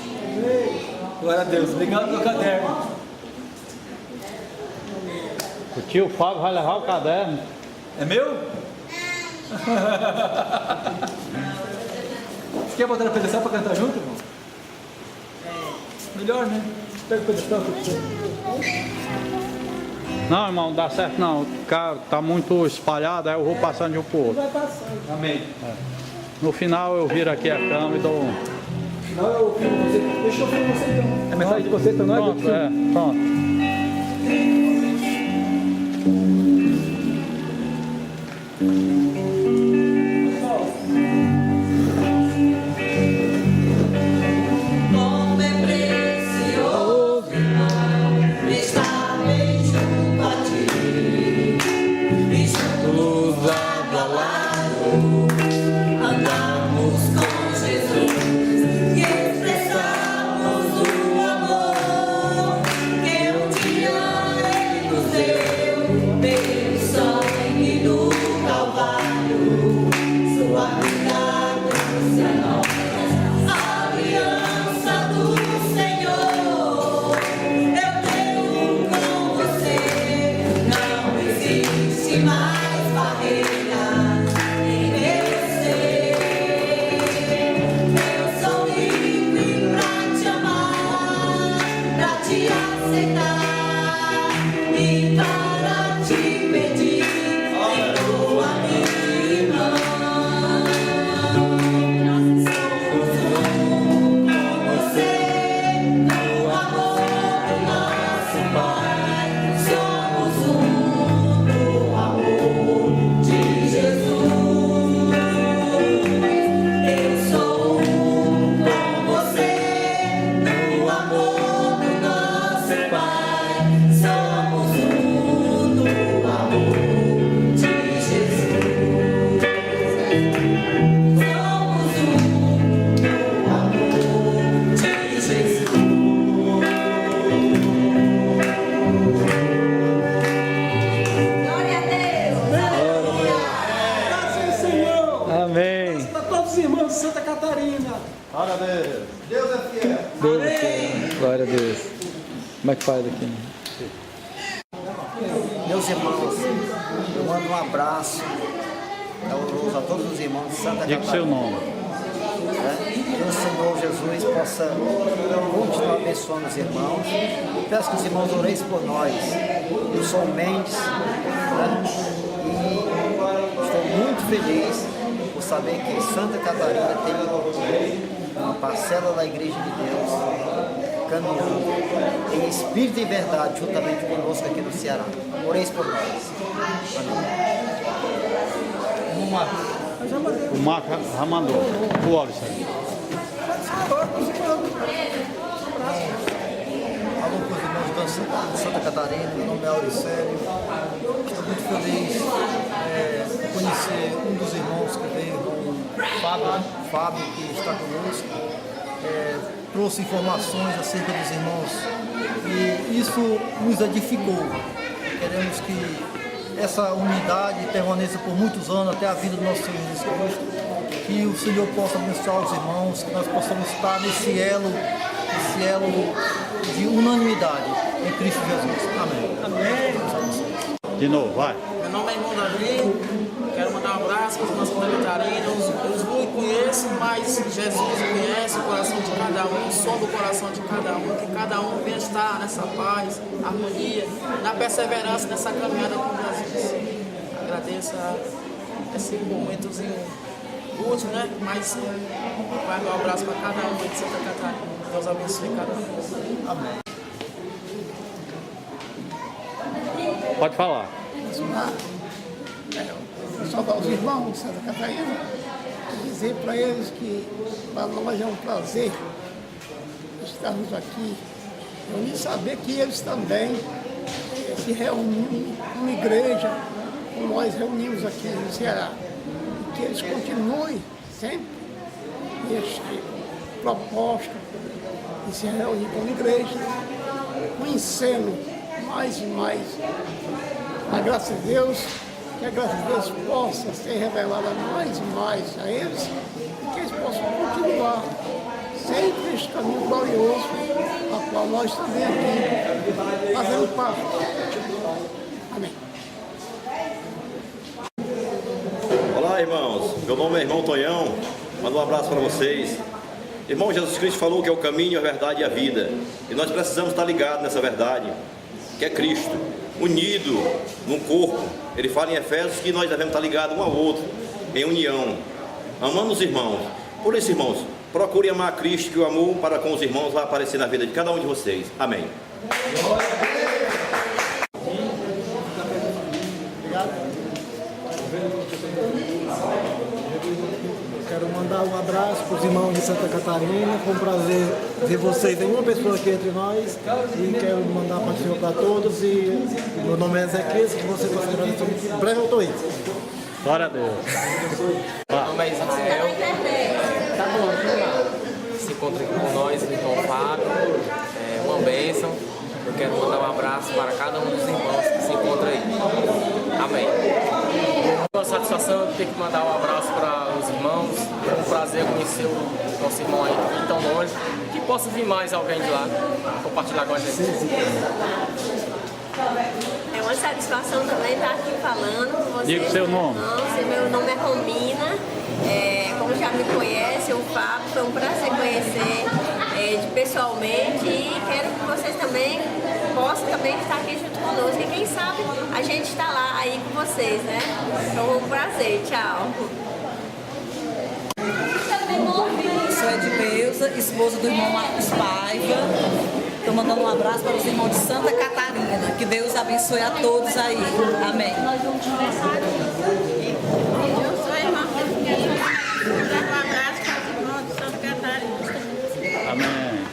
Speaker 2: Glória a Deus. Obrigado pelo caderno.
Speaker 3: O tio Fábio vai levar o caderno.
Speaker 2: É meu? Você quer botar a pedestal para cantar junto, irmão? Melhor, né? Pega o pedestal.
Speaker 3: Não, irmão, não dá certo não. Tá muito espalhado, aí eu vou passando de um pro outro.
Speaker 1: Vai passando.
Speaker 2: Amém.
Speaker 3: No final eu viro aqui a cama e dou.
Speaker 1: Não, eu filmo você. Deixa eu filmar você então.
Speaker 2: É mensagem de vocês, então não é?
Speaker 3: Pronto, pronto.
Speaker 8: Como é precioso, irmão, estar bem junto a ti, e juntos lado a lado, andamos com Jesus, e expressamos o amor que um dia Ele nos deu, pelo sangue do Calvário, sua vida trouxe a nós. Aliança do Senhor, eu tenho com você, não existe mais barreira em meu ser. Eu sou livre pra te amar, pra te aceitar e para te pedir, perdoa minha irmã.
Speaker 3: Amém.
Speaker 1: Para todos os irmãos de Santa Catarina.
Speaker 6: Deus é fiel.
Speaker 3: Deus é fiel.
Speaker 2: Como é que faz aqui?
Speaker 9: Meus irmãos, eu mando um abraço caloroso a todos os irmãos de Santa
Speaker 3: Diga o seu
Speaker 9: Catarina.
Speaker 3: nome.
Speaker 9: Que o Senhor Jesus possa continuar abençoando os irmãos. Peço que os irmãos orem por nós. Eu sou o Mendes, e estou muito feliz por saber que Santa Catarina tem uma parcela da Igreja de Deus caminhando em espírito e verdade juntamente conosco aqui no Ceará. Oreis por nós.
Speaker 3: O Marco já mandou. O Alisson.
Speaker 9: Alô para os irmãos de Santa Catarina, meu nome é Auricélio. Estou muito feliz de conhecer um dos irmãos que veio, o Fábio, que está conosco. Trouxe informações acerca dos irmãos e isso nos edificou. Queremos que essa unidade permaneça por muitos anos, até a vida do nosso Senhor Jesus Cristo. Que o Senhor possa abençoar os irmãos, que nós possamos estar nesse elo de unanimidade em Cristo Jesus. Amém.
Speaker 3: De novo, vai.
Speaker 10: Meu nome é irmão Davi, quero mandar um abraço para os irmãos da Catarina. Os não conheço, mas Jesus conhece o coração de cada um, o som do coração de cada um, que cada um venha estar nessa paz, harmonia, na perseverança, nessa caminhada com Jesus. Agradeço esse momentozinho útil, né? Mas vai dar um abraço para cada um de Santa Catarina. Deus abençoe cada um.
Speaker 9: Amém.
Speaker 3: Pode falar.
Speaker 11: Saudar os irmãos de Santa Catarina e dizer para eles que para nós é um prazer estarmos aqui e saber que eles também se reúnem como igreja, como nós reunimos aqui no Ceará, e que eles continuem sempre neste propósito de se reunir como igreja, conhecendo mais e mais a graça de Deus, que a graça de Deus possa ser revelada mais e mais a eles e que eles possam continuar sempre este caminho glorioso a qual nós também aqui fazemos parte. Amém.
Speaker 12: Olá, irmãos. Meu nome é irmão Tonhão. Mando um abraço para vocês. Irmão, Jesus Cristo falou que é o caminho, a verdade e a vida. E nós precisamos estar ligados nessa verdade, que é Cristo, unido num corpo. Ele fala em Efésios que nós devemos estar ligados um ao outro, em união, amando os irmãos. Por isso, irmãos, procure amar a Cristo, que o amor para com os irmãos vai aparecer na vida de cada um de vocês. Amém.
Speaker 1: Quero mandar um abraço para os irmãos de Santa Catarina. Foi um prazer ver vocês. Tem uma pessoa aqui entre nós e quero mandar a partida para todos. E meu nome é Ezequiel, que você está esperando. Em breve eu estou aí.
Speaker 3: Glória a Deus.
Speaker 10: Meu nome é Ezequiel. Se encontra aqui com nós, então Fábio. É uma bênção. Eu quero mandar um abraço para cada um dos irmãos que se encontra aí. Amém. É uma satisfação ter que mandar um abraço para os irmãos. É um prazer conhecer o nosso irmão aí tão longe. Que possa vir mais alguém de lá compartilhar com a gente.
Speaker 13: É uma satisfação também estar aqui falando com vocês.
Speaker 3: Diga o seu nome.
Speaker 13: Meu nome é Romina. Como já me conhece, o Fábio, foi um prazer conhecer pessoalmente e quero que vocês também possam também estar aqui junto conosco. E quem sabe a gente está lá aí com vocês, né? Então, um prazer. Tchau.
Speaker 8: Eu sou Edileuza, esposa do irmão Marcos Paiva. Estou mandando um abraço para os irmãos de Santa Catarina. Que Deus abençoe a todos aí. Amém.
Speaker 13: Nós vamos conversar aqui. Eu sou a irmã Fernanda. Um abraço para os irmãos de Santa Catarina.
Speaker 3: Amém.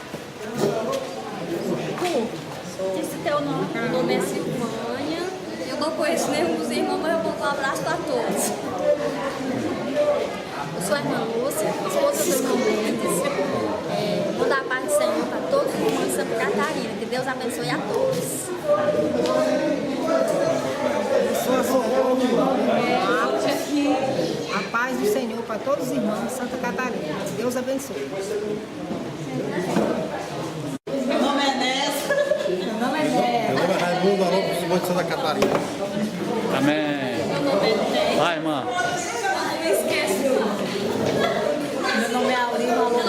Speaker 13: Disse teu nome. Meu nome é Silvânia. Eu não conheço nenhum dos irmãos, mas eu vou dar um abraço para todos. Eu sou a irmã Lúcia, esposa do irmão Mendes. Vou dar a paz do Senhor para todos os irmãos de Santa Catarina. Que Deus abençoe a todos.
Speaker 14: Eu sou a Socorro A paz do Senhor para todos os irmãos de Santa Catarina. Deus abençoe.
Speaker 8: Meu nome é Nessa.
Speaker 9: irmãos de Santa Catarina.
Speaker 3: Amém. Vai, irmã.
Speaker 8: Meu nome é Aurina.